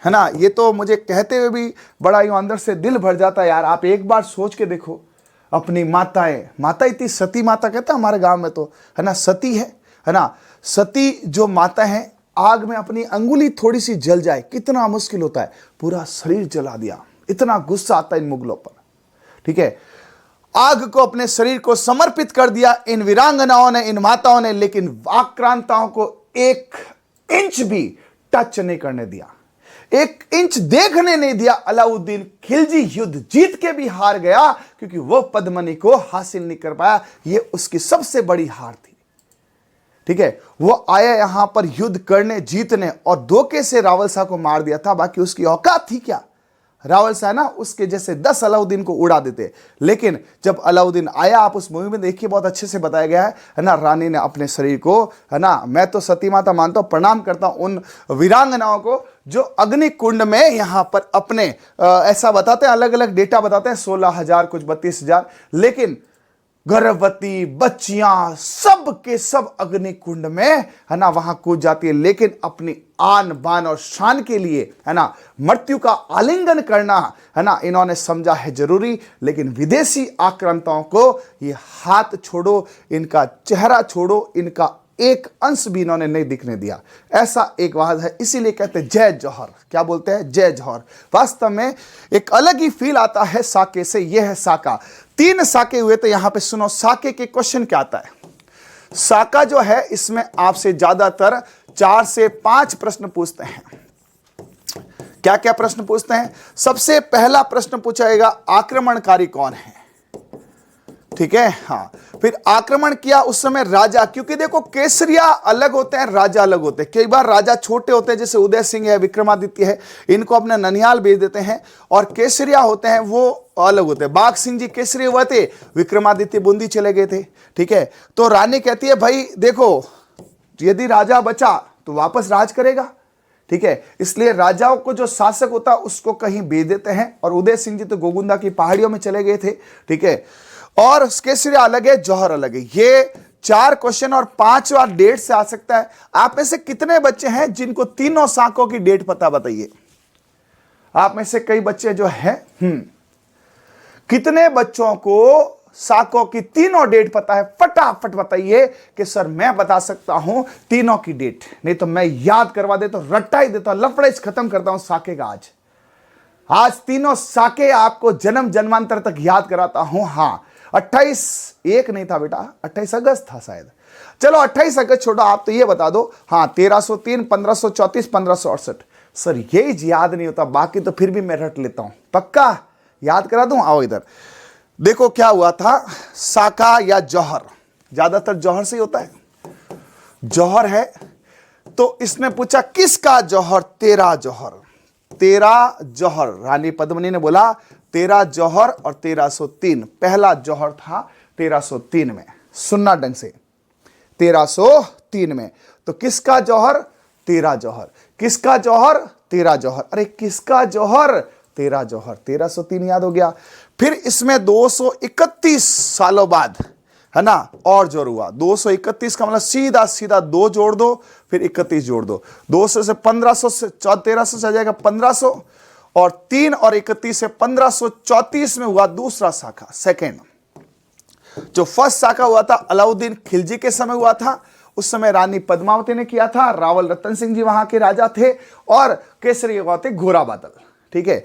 है ना। ये तो मुझे कहते हुए भी बड़ा यूं अंदर से दिल भर जाता है यार। आप एक बार सोच के देखो, अपनी माता इतनी सती माता कहता है हमारे गांव में, तो है ना, सती है ना। सती जो माता है, आग में अपनी अंगुली थोड़ी सी जल जाए कितना मुश्किल होता है, पूरा शरीर जला दिया। इतना गुस्सा आता है इन मुगलों पर, ठीक है। आग को अपने शरीर को समर्पित कर दिया इन वीरांगनाओं ने, इन माताओं ने, लेकिन आक्रांताओं को 1 इंच भी टच नहीं करने दिया, 1 इंच देखने नहीं दिया। अलाउद्दीन खिलजी युद्ध जीत के भी हार गया, क्योंकि वो पद्मनी को हासिल नहीं कर पाया। ये उसकी सबसे बड़ी हार थी, ठीक है। वो आया यहां पर युद्ध करने, जीतने, और धोखे से रावल शाह को मार दिया था। बाकी उसकी औकात थी क्या? रावल शाह ना उसके जैसे 10 अलाउद्दीन को उड़ा देते। लेकिन जब अलाउद्दीन आया, आप उस मूवी में देखिए, बहुत अच्छे से बताया गया है ना। रानी ने अपने शरीर को, है ना, मैं तो सती माता मानता हूं, प्रणाम करता हूं उन वीरांगनाओं को जो अग्निकुंड में यहां पर अपने ऐसा बताते हैं, अलग अलग डेटा बताते हैं, 16,000 कुछ 32,000, लेकिन गर्भवती बच्चियां सब के सब अग्निकुंड में, है ना, वहां कूद जाती है। लेकिन अपनी आन बान और शान के लिए, है ना, मृत्यु का आलिंगन करना, है ना, इन्होंने समझा है जरूरी। लेकिन विदेशी आक्रांताओं को ये हाथ छोड़ो, इनका चेहरा छोड़ो, इनका एक अंश भी इन्होंने नहीं दिखने दिया। ऐसा एक वाद है, इसीलिए कहते हैं जय जौहर। क्या बोलते हैं? जय जौहर। वास्तव में एक अलग ही फील आता है साके से। यह है साका। 3 साके हुए, तो यहां पे सुनो साके के क्वेश्चन क्या आता है। साका जो है, इसमें आपसे ज्यादातर 4 से 5 प्रश्न पूछते हैं। क्या क्या प्रश्न पूछते हैं? सबसे पहला प्रश्न पूछा जाएगा आक्रमणकारी कौन है, ठीक है। हाँ, फिर आक्रमण किया उस समय राजा, क्योंकि देखो केसरिया अलग होते हैं, राजा अलग होते हैं। कई बार राजा छोटे होते हैं, जैसे उदय सिंह है, विक्रमादित्य है, इनको अपने ननिहाल भेज देते हैं, और केसरिया होते हैं वो अलग होते हैं। बाघ सिंह जी केसरी हुए थे, विक्रमादित्य बूंदी चले गए थे, ठीक है। तो रानी कहती है भाई देखो, यदि राजा बचा तो वापस राज करेगा, ठीक है। इसलिए राजाओं को जो शासक होता उसको कहीं भेज देते हैं, और उदय सिंह जी तो गोगुंदा की पहाड़ियों में चले गए थे, ठीक है। और केसरिया अलग है, जौहर अलग है। ये 4 क्वेश्चन और 5वां डेट से आ सकता है। आप में से कितने बच्चे हैं जिनको तीनों साकों की डेट पता, बताइए। आप में से कई बच्चे जो हैं, कितने बच्चों को साकों की तीनों डेट पता है? फटाफट बताइए कि सर मैं बता सकता हूं तीनों की डेट, नहीं तो मैं याद करवा देता हूं, रट्टा ही देता हूं, लफड़े खत्म करता हूं साके का। आज तीनों साके आपको जन्म जन्मांतर तक याद कराता हूं। हाँ, 28 नहीं था बेटा, 28 अगस्त था शायद। चलो 28 अगस्त छोड़ो, आप तो ये बता दो। हाँ, 1303, 1534, 1568। सर यही याद नहीं होता, बाकी तो फिर भी मैं रट लेता हूं। पक्का याद करा दूं? आओ इधर देखो क्या हुआ था। साका या जौहर, ज्यादातर जौहर से ही होता है, जौहर है। तो इसने पूछा किसका जौहर? तेरा जौहर, तेरा जौहर। रानी पद्मिनी ने बोला तेरा जौहर और 1303। पहला जौहर था 1303 में, सुनना ढंग से, 1303 में। तो किसका जौहर? तेरा जौहर। किसका जौहर? तेरा जौहर। अरे किसका जौहर? तेरा जौहर। 1303 याद हो गया। फिर इसमें 231 सालों बाद, है ना, और जोड़ हुआ। 231 का मतलब सीधा सीधा 2 जोड़ दो, फिर 31 जोड़ दो। 200 से 1500 से 1300 से आ जाएगा 1500, और 3 और 31 से 1534 में हुआ दूसरा शाखा, सेकेंड। जो फर्स्ट शाखा हुआ था अलाउद्दीन खिलजी के समय हुआ था। उस समय रानी पद्मावती ने किया था, रावल रतन सिंह जी वहां के राजा थे, और केसरी हुआ थे घोड़ा बादल, ठीक है।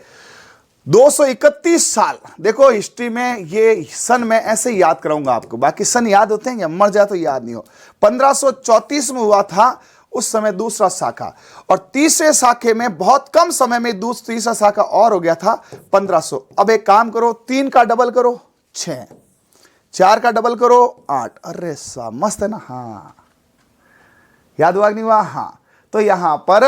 231 साल। देखो हिस्ट्री में ये सन में ऐसे ही याद कराऊंगा आपको, बाकी सन याद होते हैं, या मर जाए तो याद नहीं हो। 1534 में हुआ था उस समय दूसरा शाखा, और तीसरे शाखे में बहुत कम समय में तीसरा शाखा और हो गया था 1500। अब एक काम करो, 3 का डबल करो 6, 4 का डबल करो 8। अरे सा मस्त है ना। हाँ याद हुआ नहीं हुआ? हाँ, तो यहां पर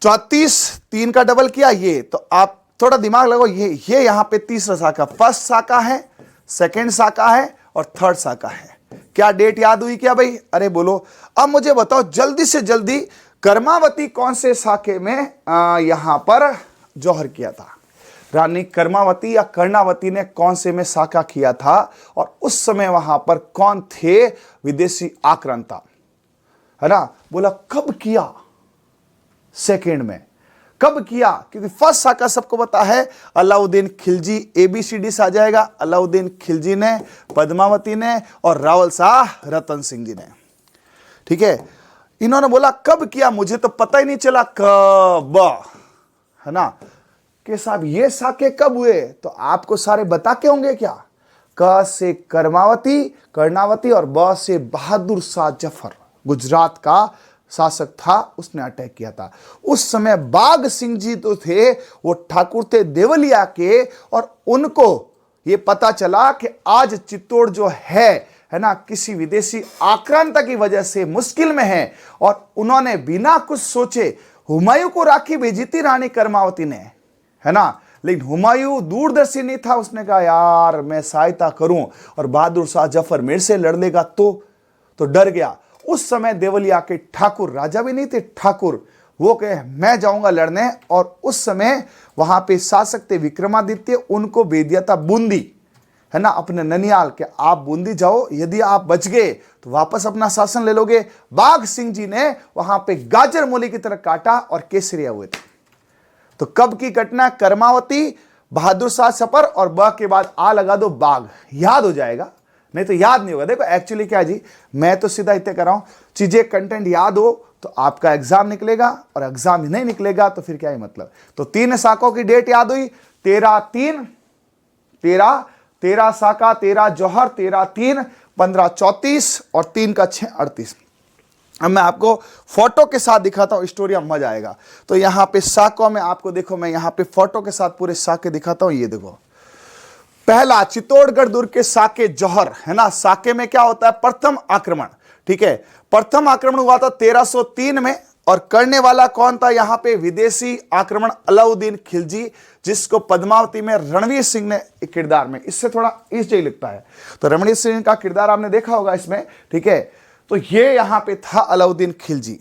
34, 3 का डबल किया ये, तो आप थोड़ा दिमाग लगाओ, ये यहां पे तीसरा शाखा, फर्स्ट शाखा है, सेकंड शाखा है, और थर्ड शाखा है। क्या डेट याद हुई क्या भाई? अरे बोलो। अब मुझे बताओ जल्दी से जल्दी, कर्मावती कौन से शाखे में यहां पर जौहर किया था? रानी कर्मावती या कर्णावती ने कौन से में शाखा किया था, और उस समय वहां पर कौन थे विदेशी आक्रांता, है ना? बोला कब किया? सेकेंड में। कब किया? क्योंकि फर्स्ट शाखा सबको पता है, अलाउद्दीन खिलजी, ABCD से आ जाएगा। अलाउद्दीन खिलजी ने, पद्मावती ने, और रावल शाह रतन सिंह जी ने, ठीक है। इन्होंने बोला कब किया, मुझे तो पता ही नहीं चला कब, है ना, कि साहब ये शाखे कब हुए, तो आपको सारे बता के होंगे क्या? क से कर्णावती, और ब से बहादुर शाह जफर, गुजरात का शासक था, उसने अटैक किया था। उस समय बाघ सिंह जी तो थे, वो ठाकुर थे देवलिया के, और उनको ये पता चला कि आज चित्तौड़ जो है ना, किसी विदेशी आक्रांता की वजह से मुश्किल में है, और उन्होंने बिना कुछ सोचे हुमायूं को राखी भेजी थी रानी कर्मावती ने, है ना। लेकिन हुमायूं दूरदर्शी नहीं था, उसने कहा यार मैं सहायता करूं और बहादुर शाह जफर मेरे से लड़ लेगा तो डर गया। उस समय देवलिया के ठाकुर, राजा भी नहीं थे, ठाकुर, वो कहे मैं जाऊंगा लड़ने, और उस समय वहां पे शासक थे विक्रमादित्य, उनको भेज दिया था बूंदी, है ना, अपने ननियाल के, आप बूंदी जाओ, यदि आप बच गए तो वापस अपना शासन ले लोगे। बाघ सिंह जी ने वहां पे गाजर मूली की तरह काटा और केसरिया हुए थे। तो कब की घटना? कर्मावती, बहादुर शाह सफर, और ब के बाद आ लगा दो बाघ, याद हो जाएगा, नहीं तो याद नहीं होगा। देखो एक्चुअली क्या जी, मैं तो सीधा इतने कर रहा हूं, चीजें कंटेंट याद हो तो आपका एग्जाम निकलेगा, और एग्जाम नहीं निकलेगा तो फिर क्या ही मतलब। तो 3 शाखों की डेट याद हुई, 13-3, 13 शाखा, 13 जौहर, 13-3, 1534, और 3 का 6, 38। अब मैं आपको फोटो के साथ दिखाता हूं, स्टोरी में मजा आएगा। तो यहाँ पे साकों में आपको देखो, मैं यहाँ पे फोटो के साथ पूरे साके दिखाता हूं। ये देखो, पहला चित्तौड़गढ़ दुर्ग के साके जौहर है ना। साके में क्या होता है, प्रथम आक्रमण, ठीक है। प्रथम आक्रमण हुआ था 1303 में, और करने वाला कौन था यहाँ पे, विदेशी आक्रमण अलाउद्दीन खिलजी, जिसको पद्मावती में रणवीर सिंह ने किरदार में, इससे थोड़ा इजी लगता है। तो रणवीर सिंह का किरदार आपने देखा होगा इसमें, ठीक है। तो ये यहां पे था अलाउद्दीन खिलजी।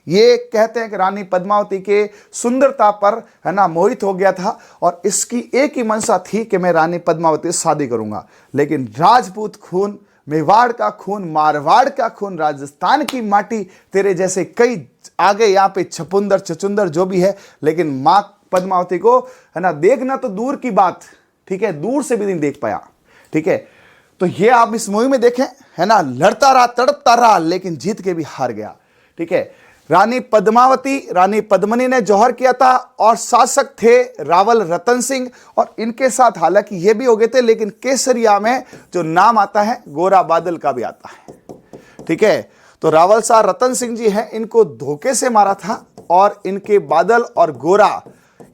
ये कहते हैं कि रानी पद्मावती के सुंदरता पर है ना मोहित हो गया था, और इसकी एक ही मंशा थी कि मैं रानी पद्मावती से शादी करूंगा। लेकिन राजपूत खून, मेवाड़ का खून, मारवाड़ का खून, राजस्थान की माटी, तेरे जैसे कई आगे यहाँ पे छपुंदर चचुंदर जो भी है, लेकिन मां पद्मावती को है ना देखना तो दूर की बात, ठीक है, दूर से भी नहीं देख पाया, ठीक है। तो ये आप इस मूवी में देखें, है ना, लड़ता रहा, तड़पता रहा, लेकिन जीत के भी हार गया, ठीक है। रानी पद्मावती, रानी पद्मिनी ने जौहर किया था, और शासक थे रावल रतन सिंह, और इनके साथ हालांकि ये भी हो गए थे, लेकिन केसरिया में जो नाम आता है गोरा बादल का भी आता है, ठीक है। तो रावल शाह रतन सिंह जी हैं, इनको धोखे से मारा था, और इनके बादल और गोरा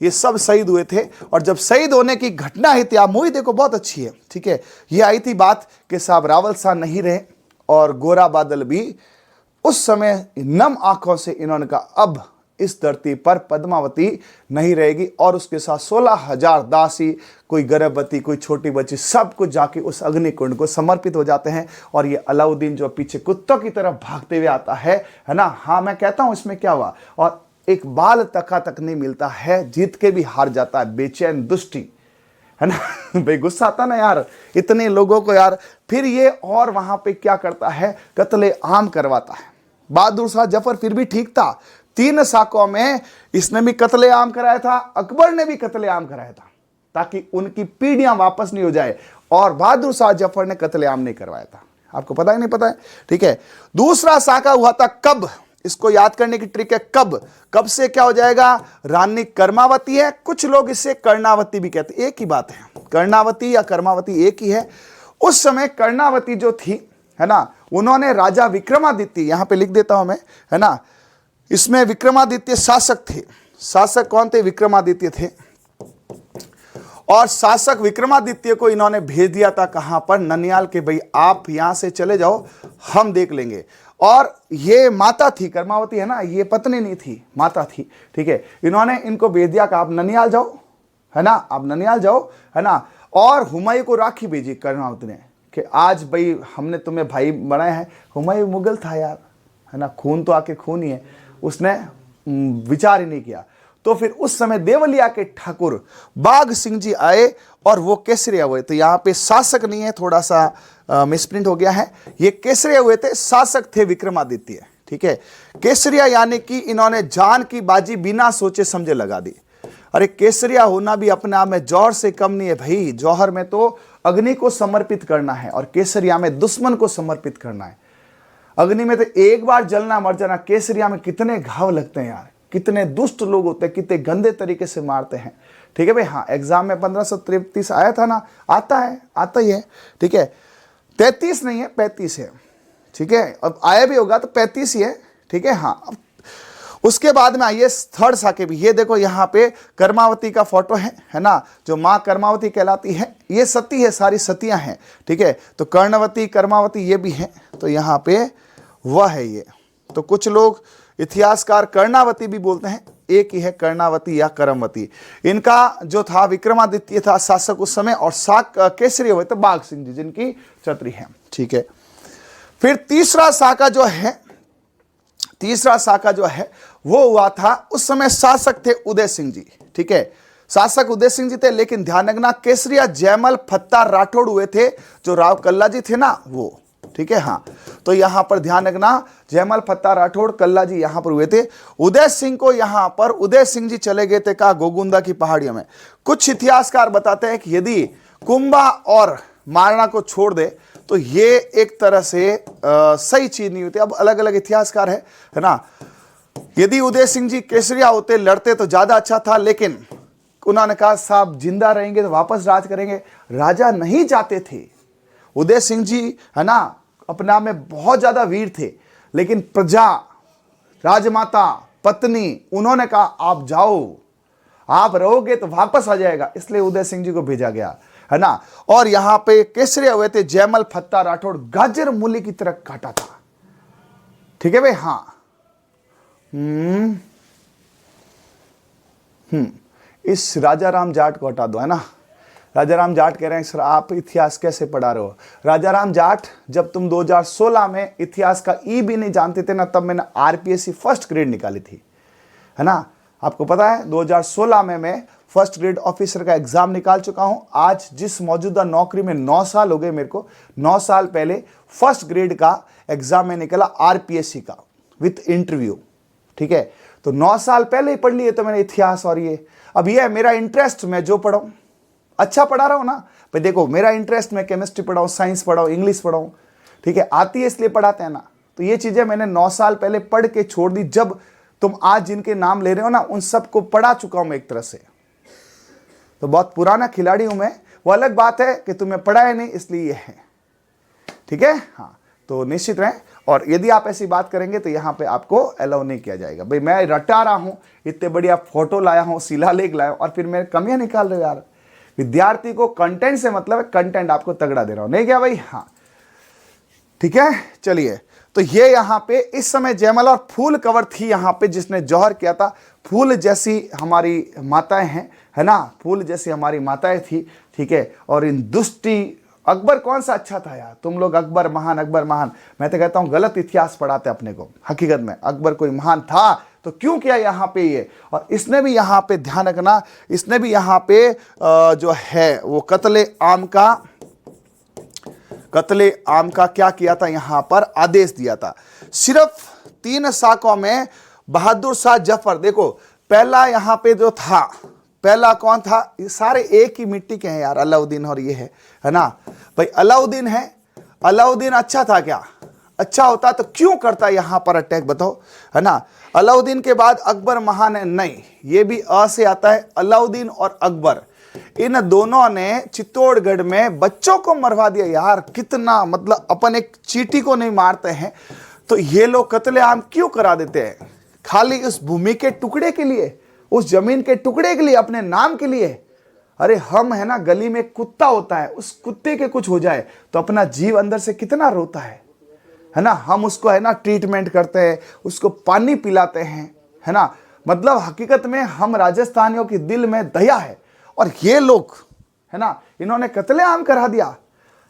ये सब शहीद हुए थे। और जब शहीद होने की घटना हुई थी, आप मूवी देखो बहुत अच्छी है, ठीक है। ये आई थी बात कि साहब रावल शाह नहीं रहे, और गोरा बादल भी उस समय नम आंखों से इन्होंने कहा अब इस धरती पर पद्मावती नहीं रहेगी, और उसके साथ 16,000 दासी, कोई गर्भवती, कोई छोटी बच्ची, सब कुछ जाके उस अग्निकुंड को समर्पित हो जाते हैं। और ये अलाउद्दीन जो पीछे कुत्तों की तरफ भागते हुए आता है ना। हाँ, मैं कहता हूं इसमें क्या हुआ, और एक बाल तका तक नहीं मिलता है, जीत के भी हार जाता है, बेचैन दुष्टी, है ना। भाई गुस्सा आता ना यार, इतने लोगों को यार। फिर ये और वहां पे क्या करता है, कत्ले आम करवाता है। बहादुर शाह जफर फिर भी ठीक था, 3 साकों में इसने भी कत्ले आम कराया था, अकबर ने भी कत्ले आम कराया था, ताकि उनकी पीढ़ियां वापस नहीं हो जाए, और बहादुर शाह जफर ने कत्ले आम नहीं करवाया था। आपको पता ही नहीं पता है, ठीक है। दूसरा साका हुआ था कब, इसको याद करने की ट्रिक है, कब। कब से क्या हो जाएगा, रानी कर्मावती है, कुछ लोग इसे कर्णावती भी कहते हैं, एक ही बात है, कर्णावती या कर्मावती एक ही है। उस समय कर्णावती जो थी, है ना, उन्होंने राजा विक्रमादित्य, यहां पे लिख देता हूं मैं, है ना, इसमें विक्रमादित्य शासक थे। शासक कौन थे, विक्रमादित्य थे। और शासक विक्रमादित्य को इन्होंने भेज दिया था कहां पर, ननियाल के, भाई आप यहां से चले जाओ, हम देख लेंगे। और ये माता थी, कर्मावती है ना, ये पत्नी नहीं थी, माता थी, ठीक है। इन्होंने इनको भेज दिया कि आप ननियाल जाओ, है ना, आप ननियाल जाओ, है ना। और हुमायूं को राखी भेजी कर्णावती ने कि आज भाई हमने तुम्हें भाई बनाया है। हुमायूं मुगल था यार, है ना, खून तो आके खून ही है, उसने विचार ही नहीं किया। तो फिर उस समय देवलिया के ठाकुर बाघ सिंह जी आए, और वो केसरिया हुए। तो यहाँ पे शासक नहीं है, थोड़ा सा मिसप्रिंट हो गया है, ये केसरिया हुए थे, शासक थे विक्रमादित्य, ठीक है। केसरिया यानी कि इन्होंने जान की बाजी बिना सोचे समझे लगा दी। अरे केसरिया होना भी अपने आप में जौहर से कम नहीं है भाई। जौहर में तो अग्नि को समर्पित करना है, और केसरिया में दुश्मन को समर्पित करना है। अग्नि में तो एक बार जलना मर जाना, केसरिया में कितने घाव लगते हैं यार, कितने दुष्ट लोग होते हैं, कितने गंदे तरीके से मारते हैं, ठीक है भाई। हाँ, एग्जाम में 1533 आया था ना, आता है, आता ही है, ठीक है। 33 नहीं है, 35 है, ठीक है। अब आया भी होगा तो 35 ही है, ठीक है। हाँ, उसके बाद में आइए थर्ड साके भी। ये देखो यहाँ पे कर्मावती का फोटो है ना, जो माँ कर्मावती कहलाती है, ये सती है, सारी सतियां हैं, ठीक है। तो कर्णवती, कर्मावती ये भी है, तो यहाँ पे वह है ये। तो कुछ लोग इतिहासकार कर्णावती भी बोलते हैं, एक ही है कर्णावती या करमवती। इनका जो था विक्रमादित्य था शासक उस समय, और साक केसरी हुए थे बाघ सिंह जी, जिनकी छतरी है, ठीक है। फिर तीसरा साका जो है, तीसरा साका जो है वो हुआ था, उस समय शासक थे उदय सिंह जी, ठीक है। शासक उदय सिंह जी थे, लेकिन ध्यान रखना केसरिया जयमल फत्ता राठौड़ हुए थे, जो राव कल्ला जी थे ना वो, ठीक है। हाँ, तो यहां पर ध्यान रखना, जयमल फत्ता राठौड़ कल्ला जी यहां पर हुए थे। उदय सिंह को यहां पर उदय सिंह जी चले गए थे कहा, गोगुंदा की पहाड़ियों में। कुछ इतिहासकार बताते हैं कि यदि कुंभा और मारना को छोड़ दे तो ये एक तरह से सही चीज नहीं होती। अब अलग अलग इतिहासकार है ना। यदि उदय सिंह जी केसरिया होते, लड़ते तो ज्यादा अच्छा था, लेकिन उन्होंने कहा साहब जिंदा रहेंगे तो वापस राज करेंगे। राजा नहीं चाहते थे। उदय सिंह जी है ना, अपने आप में बहुत ज्यादा वीर थे, लेकिन प्रजा, राजमाता, पत्नी, उन्होंने कहा आप जाओ, आप रहोगे तो वापस आ जाएगा, इसलिए उदय सिंह जी को भेजा गया, है ना। और यहां पे केसरी हुए थे जयमल फत्ता राठौड़, गाजर मूली की तरह काटा था। ठीक है भाई। हाँ, इस राजा राम जाट को हटा दो, है ना। राजा राम जाट कह रहे हैं सर आप इतिहास कैसे पढ़ा रहे हो। राजा राम जाट, जब तुम 2016 में इतिहास का ई भी नहीं जानते थे ना, तब मैंने आरपीएससी फर्स्ट ग्रेड निकाली थी, है ना। आपको पता है 2016 में मैं फर्स्ट ग्रेड ऑफिसर का एग्जाम निकाल चुका हूं। आज जिस मौजूदा नौकरी में 9 साल हो गए मेरे को, 9 साल पहले फर्स्ट ग्रेड का एग्जाम में निकला आरपीएससी का विथ इंटरव्यू। ठीक है, तो 9 साल पहले ही पढ़ लिए तो मैंने इतिहास। और ये अब ये है मेरा इंटरेस्ट, मैं जो पढ़ाऊं अच्छा पढ़ा रहा हूं ना भाई। देखो मेरा इंटरेस्ट, मैं केमिस्ट्री पढ़ाऊं, साइंस पढ़ाऊं, इंग्लिश पढ़ाऊं, ठीक है, आती है इसलिए पढ़ाते हैं ना। तो ये चीजें मैंने 9 साल पहले पढ़ के छोड़ दी। जब तुम आज जिनके नाम ले रहे हो ना, उन सबको पढ़ा चुका हूं मैं एक तरह से। तो बहुत पुराना खिलाड़ी हूं मैं। वो अलग बात है कि तुम्हें पढ़ा है नहीं, इसलिए ये है। ठीक है, हाँ, तो निश्चित रहें। और यदि आप ऐसी बात करेंगे तो यहाँ पे आपको अलाउ नहीं किया जाएगा। भाई मैं रटा रहा हूँ, इतने बढ़िया फोटो लाया हूँ, शिलालेख लाया हूँ, और फिर मेरे कमियां निकाल रहे हो यार। विद्यार्थी को कंटेंट से मतलब है, कंटेंट आपको तगड़ा दे रहा हूँ, नहीं क्या भाई। हाँ ठीक है, चलिए। तो ये यहाँ पे इस समय जयमल और फूल कंवर थी यहाँ पे जिसने जौहर किया था। फूल जैसी हमारी माताएं हैं, है ना, फूल जैसी हमारी माताएं थी। ठीक है, और इन दुष्टी अकबर कौन सा अच्छा था यार। तुम लोग अकबर महान, अकबर महान, मैं तो कहता हूं गलत इतिहास पढ़ाते अपने को। हकीकत में अकबर कोई महान था तो क्यों किया यहाँ पे ये। और इसने भी यहाँ पे ध्यान रखना, इसने भी यहाँ पे जो है वो कत्ले आम का क्या किया था, यहाँ पर आदेश दिया था। सिर्फ 3 साकों में बहादुर शाह जफर, देखो पहला यहाँ पे जो था, पहला कौन था, ये सारे एक ही मिट्टी के हैं यार, अलाउद्दीन और ये है ना भाई। अलाउद्दीन है, अलाउद्दीन अच्छा था क्या, अच्छा होता तो क्यों करता यहां पर अटैक, बताओ, है ना। अलाउद्दीन के बाद अकबर महान है, नहीं, ये भी अ से आता है। अलाउद्दीन और अकबर, इन दोनों ने चित्तौड़गढ़ में बच्चों को मरवा दिया यार। कितना मतलब, अपन एक चींटी को नहीं मारते हैं तो ये लोग कत्लेआम क्यों करा देते हैं, खाली उस भूमि के टुकड़े के लिए, उस जमीन के टुकड़े के लिए, अपने नाम के लिए। अरे हम है ना, गली में कुत्ता होता है, उस कुत्ते के कुछ हो जाए तो अपना जीव अंदर से कितना रोता है ना। हम उसको है ना ट्रीटमेंट करते हैं, उसको पानी पिलाते हैं, है ना। मतलब हकीकत में हम राजस्थानियों के दिल में दया है। और ये लोग है ना, इन्होंने कत्लेआम करा दिया।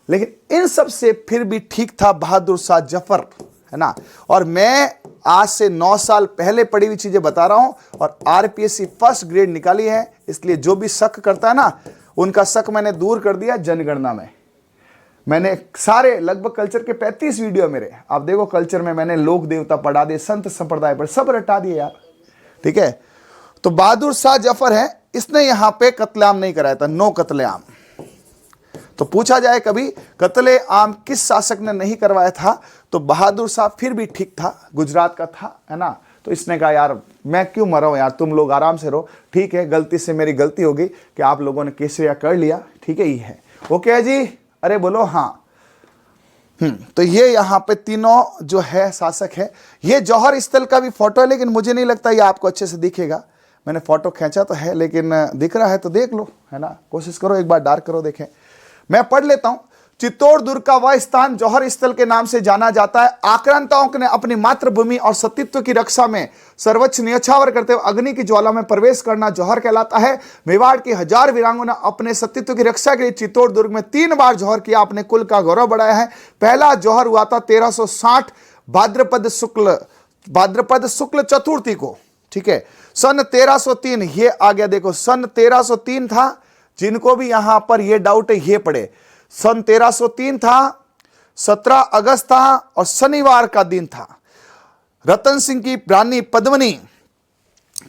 लेकिन इन सब से फिर भी ठीक था बहादुर शाह जफर, है ना। और मैं आज से 9 साल पहले पढ़ी हुई चीजें बता रहा हूं, और आरपीएससी फर्स्ट ग्रेड निकाली है। इसलिए जो भी शक करता है ना, उनका शक मैंने दूर कर दिया जनगणना में। मैंने सारे लगभग कल्चर के 35 वीडियो मेरे, आप देखो कल्चर में मैंने लोक देवता पढ़ा दिए, संत संप्रदाय पर सब रटा दिए यार। ठीक है, तो बहादुर शाह जफर है, इसने यहां पे कत्लेआम नहीं कराया था, नो कत्लेआम। तो पूछा जाए कभी कत्लेआम किस शासक ने नहीं करवाया था, तो बहादुर शाह फिर भी ठीक था, गुजरात का था, है ना। तो इसने कहा यार मैं क्यों मराऊं यार, तुम लोग आराम से रहो। ठीक है, गलती से मेरी गलती हो गई कि आप लोगों ने केसरिया कर लिया, ठीक है, ये है ओके है जी, अरे बोलो हाँ। तो ये यहाँ पे तीनों जो है शासक है। ये जौहर स्थल का भी फोटो है, लेकिन मुझे नहीं लगता ये आपको अच्छे से दिखेगा। मैंने फोटो खींचा तो है, लेकिन दिख रहा है तो देख लो, है ना, कोशिश करो एक बार डार्क करो, देखें। मैं पढ़ लेता हूं। चित्तौड़ दुर्ग का वह स्थान जौहर स्थल के नाम से जाना जाता है। आक्रांताओं ने अपनी मातृभूमि और सतीत्व की रक्षा में सर्वोच्च न्यौछावर करते हुए अग्नि की ज्वाला में प्रवेश करना जौहर कहलाता है। मेवाड़ की 1000 वीरांगों ने अपने सतीत्व की रक्षा के लिए चित्तौड़ दुर्ग में 3 बार जौहर किया, अपने कुल का गौरव बढ़ाया है। पहला जौहर हुआ था 1360 भाद्रपद शुक्ल चतुर्थी को, ठीक है, सन 1303। ये आ गया, देखो सन 1303 था। जिनको भी यहां पर ये डाउट है ये पढ़े, सन 1303 था, 17 अगस्त था और शनिवार का दिन था। रतन सिंह की रानी पद्मनी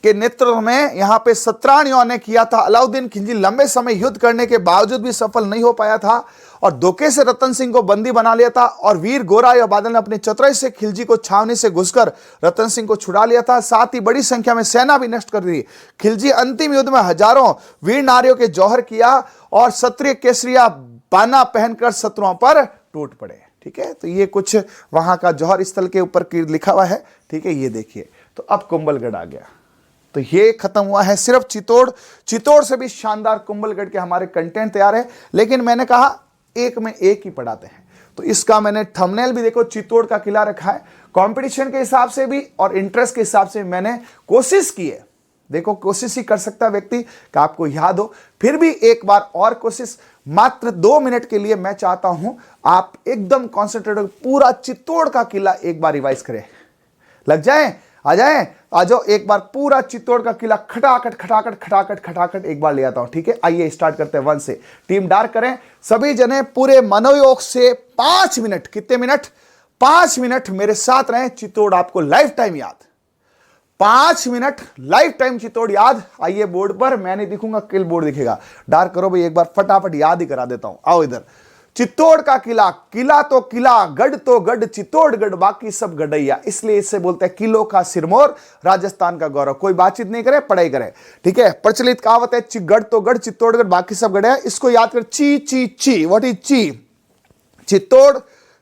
के नेतृत्व में यहां पे सतरानियों ने किया था। अलाउद्दीन खिलजी लंबे समय युद्ध करने के बावजूद भी सफल नहीं हो पाया था और धोखे से रतन सिंह को बंदी बना लिया था। और वीर गोराई और बादल ने अपनी चतुराई से खिलजी को छावनी से घुसकर रतन सिंह को छुड़ा लिया था। साथ ही बड़ी संख्या में सेना भी नष्ट कर दी। खिलजी अंतिम युद्ध में हजारों वीर नारियों के जौहर किया और क्षत्रिय केसरिया बाना पहनकर शत्रुओं पर टूट पड़े। ठीक है। तो ये कुछ वहां का जौहर स्थल के ऊपर लिखा हुआ है, ठीक है, ये देखिए। तो अब कुंभलगढ़ आ गया। तो ये खत्म हुआ है सिर्फ चित्तौड़ से भी शानदार कुंभलगढ़ के हमारे कंटेंट तैयार है, लेकिन मैंने कहा एक में एक ही पढ़ाते हैं। तो इसका मैंने थंबनेल भी देखो चित्तौड़ का किला रखा है, कंपटीशन के हिसाब से भी और इंटरेस्ट के हिसाब से मैंने कोशिश की है। देखो कोशिश ही कर सकता है व्यक्ति कि आपको याद हो, फिर भी एक बार और कोशिश, मात्र 2 मिनट के लिए मैं चाहता हूं आप एकदम कॉन्सेंट्रेट हो, पूरा चित्तौड़ का किला एक बार रिवाइज करें। लग जाए, आ जाए, आ जाओ, एक बार पूरा चित्तौड़ का किला खटाखट खटाखट खटाखट खटाखट एक बार ले आता हूं, ठीक है। आइए स्टार्ट करते हैं 1 से। टीम डार्क करें सभी जने, पूरे मनोयोग से 5 मिनट, कितने मिनट, 5 मिनट मेरे साथ रहें। चित्तौड़ आपको लाइफ टाइम याद, 5 मिनट लाइफ टाइम चित्तौड़ याद। आइए बोर्ड पर, मैं नहीं दिखूंगा, किल बोर्ड दिखेगा। डार्क करो भाई, एक बार फटाफट याद ही करा देता हूं। आओ इधर, चित्तौड़ का किला, किला तो किला, गढ़ तो गढ़, चित्तौड़गढ़ बाकी सब गढ़ैया, इसलिए इससे बोलते हैं किलो का सिरमौर, राजस्थान का गौरव। कोई बातचीत नहीं करे, पढ़ाई करे, ठीक है। प्रचलित कहावत है गढ़ तो गढ़, चित्तौड़गढ़ बाकी सब गढ़ैया, इसको याद कर। ची ची ची, व्हाट इज ची? चित्तौड़,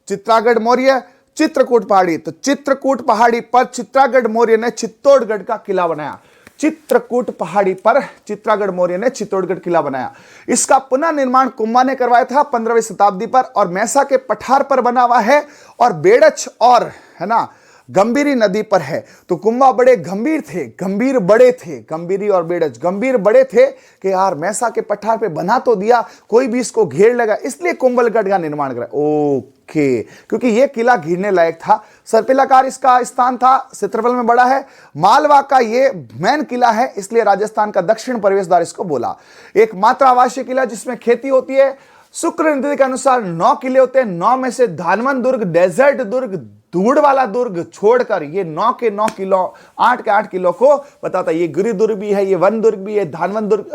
चित्रागढ़ मौर्य, चित्रकूट पहाड़ी। तो चित्रकूट पहाड़ी पर चित्रागढ़ मौर्य ने चित्तौड़गढ़ का किला बनाया। चित्रकूट पहाड़ी पर चित्रागढ़ मौर्य ने चित्तौड़गढ़ किला बनाया। इसका पुनर्निर्माण कुंभा ने करवाया था 15वीं शताब्दी पर, और मैसा के पठार पर बना हुआ है, और बेड़च और है ना गंभीरी नदी पर है। तो कुंभा बड़े गंभीर थे, गंभीर बड़े थे, गंभीरी और बेड़च गंभीर बड़े थे कि यार मैसा के पठार पे बना तो दिया, कोई भी इसको घेर लेगा, इसलिए कुंभलगढ़ का निर्माण करा। ओके, क्योंकि यह किला घिरने लायक था, सर्पिलाकार इसका स्थान था, क्षेत्रफल में बड़ा है, मालवा का ये मेन किला है, इसलिए राजस्थान का दक्षिण प्रवेश द्वार इसको बोला। एक मात्र आवासीय किला जिसमें खेती होती है। शुक्र नीति के अनुसार 9 किले होते हैं, 9 में से धानवन दुर्ग, डेजर्ट दुर्ग, धूड़ वाला दुर्ग छोड़कर ये 9 के 9 किलो, 8 के 8 किलो को बताता है। ये गिरि दुर्ग भी है, ये वन दुर्ग भी है, धानवन दुर्ग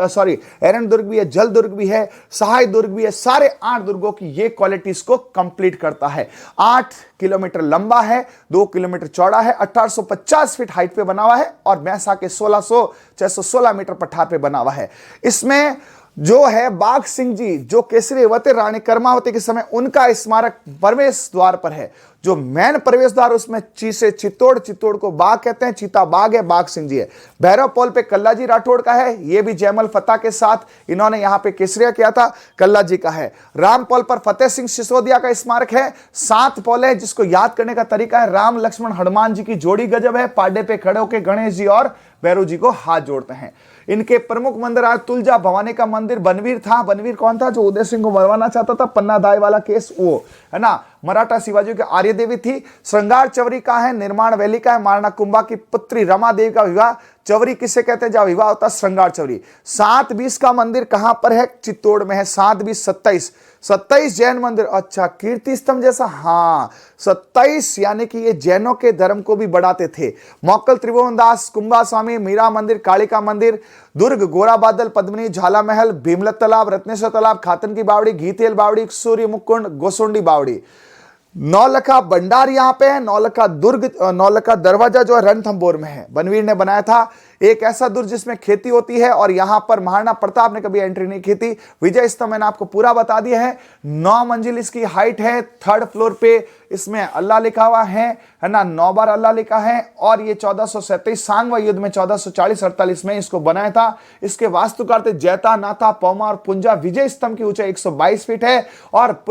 एरन दुर्ग भी है, जल दुर्ग भी है, सहाय दुर्ग भी है। सारे 8 दुर्गों की ये क्वालिटीज को कंप्लीट करता है। 8 किलोमीटर लंबा है, 2 किलोमीटर चौड़ा है, 1850 फीट हाइट पे बना हुआ है, और मैसा के 616 मीटर पठार पे बना हुआ है। इसमें जो है बाघ सिंह जी, जो केसरी रानी कर्मावती के समय उनका स्मारक प्रवेश द्वार पर है। जो मेन प्रवेश द्वार उसमें चित्तौड़ को बाघ कहते हैं, चीता बाघ है, बाघ सिंह जी है। भैरव पोल पे कल्ला जी राठौड़ का है, ये भी जयमल फतेह के साथ इन्होंने यहां पे केसरिया किया था, कल्ला जी का है। राम पोल पर फतेह सिंह सिसोदिया का स्मारक है। 7 पोल है, जिसको याद करने का तरीका है, राम लक्ष्मण हनुमान जी की जोड़ी गजब है। पाडे पे खड़े होकर गणेश जी और भैरव जी को हाथ जोड़ते हैं। इनके प्रमुख मंदिर आज तुलजा भवानी का मंदिर, बनवीर था। बनवीर कौन था? जो उदय सिंह को मरवाना चाहता था, पन्ना दाई वाला केस, वो है ना। मराठा शिवाजी की आर्य देवी थी। श्रृंगार चवरी का है, निर्माण वैली का है। महाराणा कुंभा की पुत्री रमा देवी का विवाह। चवरी किसे कहते हैं? जब विवाह होता है श्रृंगार चवरी। 7-20 का मंदिर कहां पर है? चित्तौड़ में है। 7-20-27 जैन मंदिर। अच्छा, कीर्ति स्तंभ जैसा, हाँ 27, यानी कि ये जैनों के धर्म को भी बढ़ाते थे। मौक्कल त्रिभुवन दास, कुंभा स्वामी, मीरा मंदिर, कालिका मंदिर, दुर्ग, गोरा बादल, पद्मिनी, झाला महल, भीमलत तालाब, रत्नेश्वर तालाब, खातन की बावड़ी, घीतेल बावड़ी, सूर्य मुकुंड, गोसुंडी बावड़ी। नौलखा भंडार यहां पे है। नौलखा दुर्ग, नौलखा दरवाजा जो है रणथंभौर में है, बनवीर ने बनाया था। एक ऐसा दुर्ग जिसमें खेती होती है, और यहां पर महाराणा प्रताप ने कभी एंट्री नहीं की थी। विजय स्तंभ मैंने आपको पूरा बता दिया है। 9 मंजिल इसकी हाइट है। 3rd फ्लोर पे इसमें अल्लाह लिखा हुआ है ना, 9 बार अल्लाह लिखा है। और ये 1437 सांगवा युद्ध में 1440-48 में इसको बनाया था। इसके वास्तुकार थे जैता, नाथा, पौमा और पुंजा। विजय स्तंभ की ऊंचाई 122 फीट है। और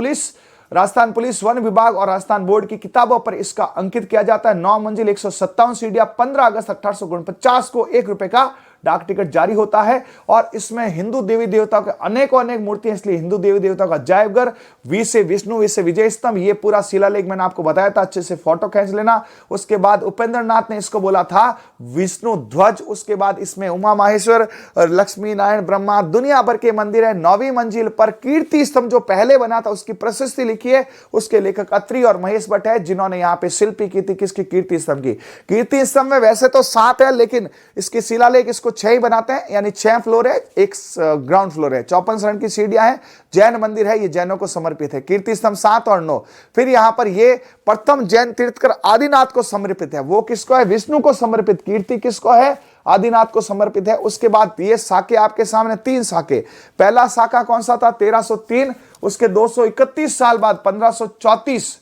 राजस्थान पुलिस, वन विभाग और राजस्थान बोर्ड की किताबों पर इसका अंकित किया जाता है। 9 मंजिल, 157 सीढ़ियां। 15 अगस्त 1849 को 1 रुपए का डाक टिकट जारी होता है। और इसमें हिंदू देवी देवताओं के अनेकों मूर्तियां, इसलिए हिंदू देवी देवताओं का अजायबघर। वी से विष्णु, वी से विजय स्तंभ, ये पूरा शिलालेख मैंने आपको बताया था, अच्छे से फोटो खींच लेना। उसके बाद उपेंद्र नाथ ने इसको बोला था विष्णु ध्वज। उसके बाद इसमें उमा माहेश्वर, लक्ष्मी नारायण, ब्रह्मा, दुनिया भर के मंदिर है। 9वीं मंजिल पर कीर्ति स्तंभ जो पहले बना था, उसकी प्रशस्ति लिखी है। उसके लेखक अत्रि और महेश भट्ट है, जिन्होंने यहाँ पे शिल्पी की थी। किसकी? कीर्ति स्तंभ की। कीर्ति स्तंभ में वैसे तो 7 है, लेकिन इसकी शिलालेख इसको 6 ही बनाते हैं, यानी 6 फ्लोर है, 1 ग्राउंड फ्लोर है। 54 शरण की सीढ़ियां हैं। जैन मंदिर है, ये जैनों को समर्पित है। कीर्ति स्तंभ 7 और 9। फिर यहां पर ये प्रथम जैन तीर्थकर आदिनाथ को समर्पित है। वो किसको है? विष्णु को समर्पित। कीर्ति किसको है? आदिनाथ को समर्पित है। उसके बाद ये साके आपके सामने 3 साके। पहला साका कौन सा था? 1303। उसके 231 साल बाद 1534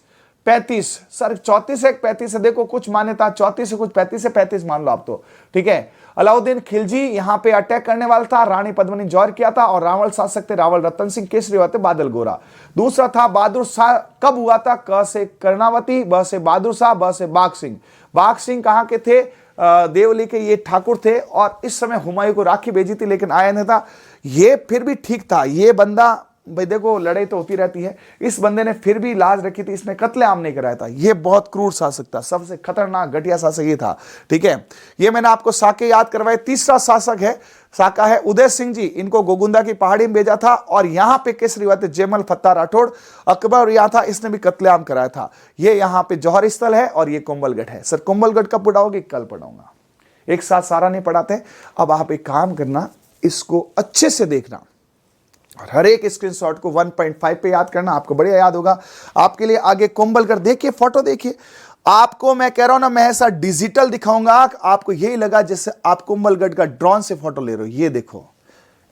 35, सर 34 है 35 है, देखो कुछ मान्यता 34 से कुछ 35 है, 35 मान लो आप तो, ठीक है। अलाउद्दीन खिलजी यहां पे अटैक करने वाला था, रानी पद्मिनी जौहर किया था, और रावल शासक थे रावल रतन सिंह, केसरी हुआ थे बादल गोरा। दूसरा था बहादुर शाह, कब हुआ था? क से कर्णावती, ब से बहादुर शाह, ब से बाघ सिंह। बाघ सिंह कहां के थे? देवली के ये ठाकुर थे, और इस समय हुमायूं को राखी भेजी थी लेकिन आया नहीं था। ये फिर भी ठीक था, ये बंदा भाई देखो लड़ाई तो होती रहती है, इस बंदे ने फिर भी लाज रखी थी, इसने कत्लेआम नहीं कराया था। ये बहुत क्रूर शासक था, सबसे खतरनाक घटिया शासक ये था, ठीक है। ये मैंने आपको साके याद करवाए। तीसरा शासक है साका है उदय सिंह जी, इनको गोगुंदा की पहाड़ी में भेजा था, और यहां पे केसरी हुआ थे जयमल फत्ता राठौड़, अकबर यहाँ था, इसने भी कत्लेआम कराया था। ये यहाँ पे जौहर स्थल है और ये कुंभलगढ़ है। सर कुंभलगढ़ कब पढ़ाओगे? कल पढ़ाऊंगा, एक साथ सारा नहीं पढ़ाते। अब आप एक काम करना, इसको अच्छे से देखना और हर एक स्क्रीनशॉट को 1.5 पे याद करना, आपको बढ़िया याद होगा। आपके लिए आगे कुंभलगढ़ देखिए, फोटो देखिए, आपको मैं कह रहा हूं ना, मैं ऐसा डिजिटल दिखाऊंगा, आपको यही लगा जैसे आप कुंभलगढ़ का ड्रोन से फोटो ले रहे हो। ये देखो,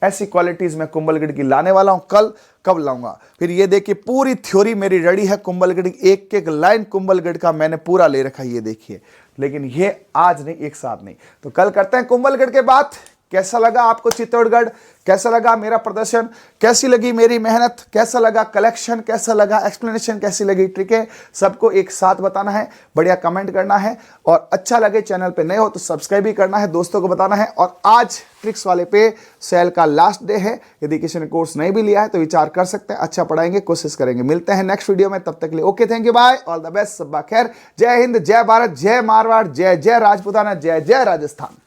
ऐसी क्वालिटीज मैं कुंभलगढ़ की लाने वाला हूं, कल कब लाऊंगा। फिर ये देखिए, पूरी थ्योरी मेरी रेडी है कुंभलगढ़ की, एक एक लाइन कुंभलगढ़ का मैंने पूरा ले रखा है, ये देखिए। लेकिन ये आज नहीं, एक साथ नहीं, तो कल करते हैं कुंभलगढ़ के बाद। कैसा लगा आपको चित्तौड़गढ़? कैसा लगा मेरा प्रदर्शन? कैसी लगी मेरी मेहनत? कैसा लगा कलेक्शन? कैसा लगा एक्सप्लेनेशन? कैसी लगी ट्रिकें? सबको एक साथ बताना है, बढ़िया कमेंट करना है, और अच्छा लगे चैनल पे नए हो तो सब्सक्राइब भी करना है, दोस्तों को बताना है। और आज ट्रिक्स वाले पे सेल का लास्ट डे है, यदि किसी ने कोर्स नहीं भी लिया है तो विचार कर सकते हैं, अच्छा पढ़ाएंगे, कोशिश करेंगे। मिलते हैं नेक्स्ट वीडियो में, तब तक के लिए okay, thank you, bye, all the best, सब्बा खैर, जय हिंद, जय भारत, जय मारवाड़, जय जय राजपूताना, जय जय राजस्थान।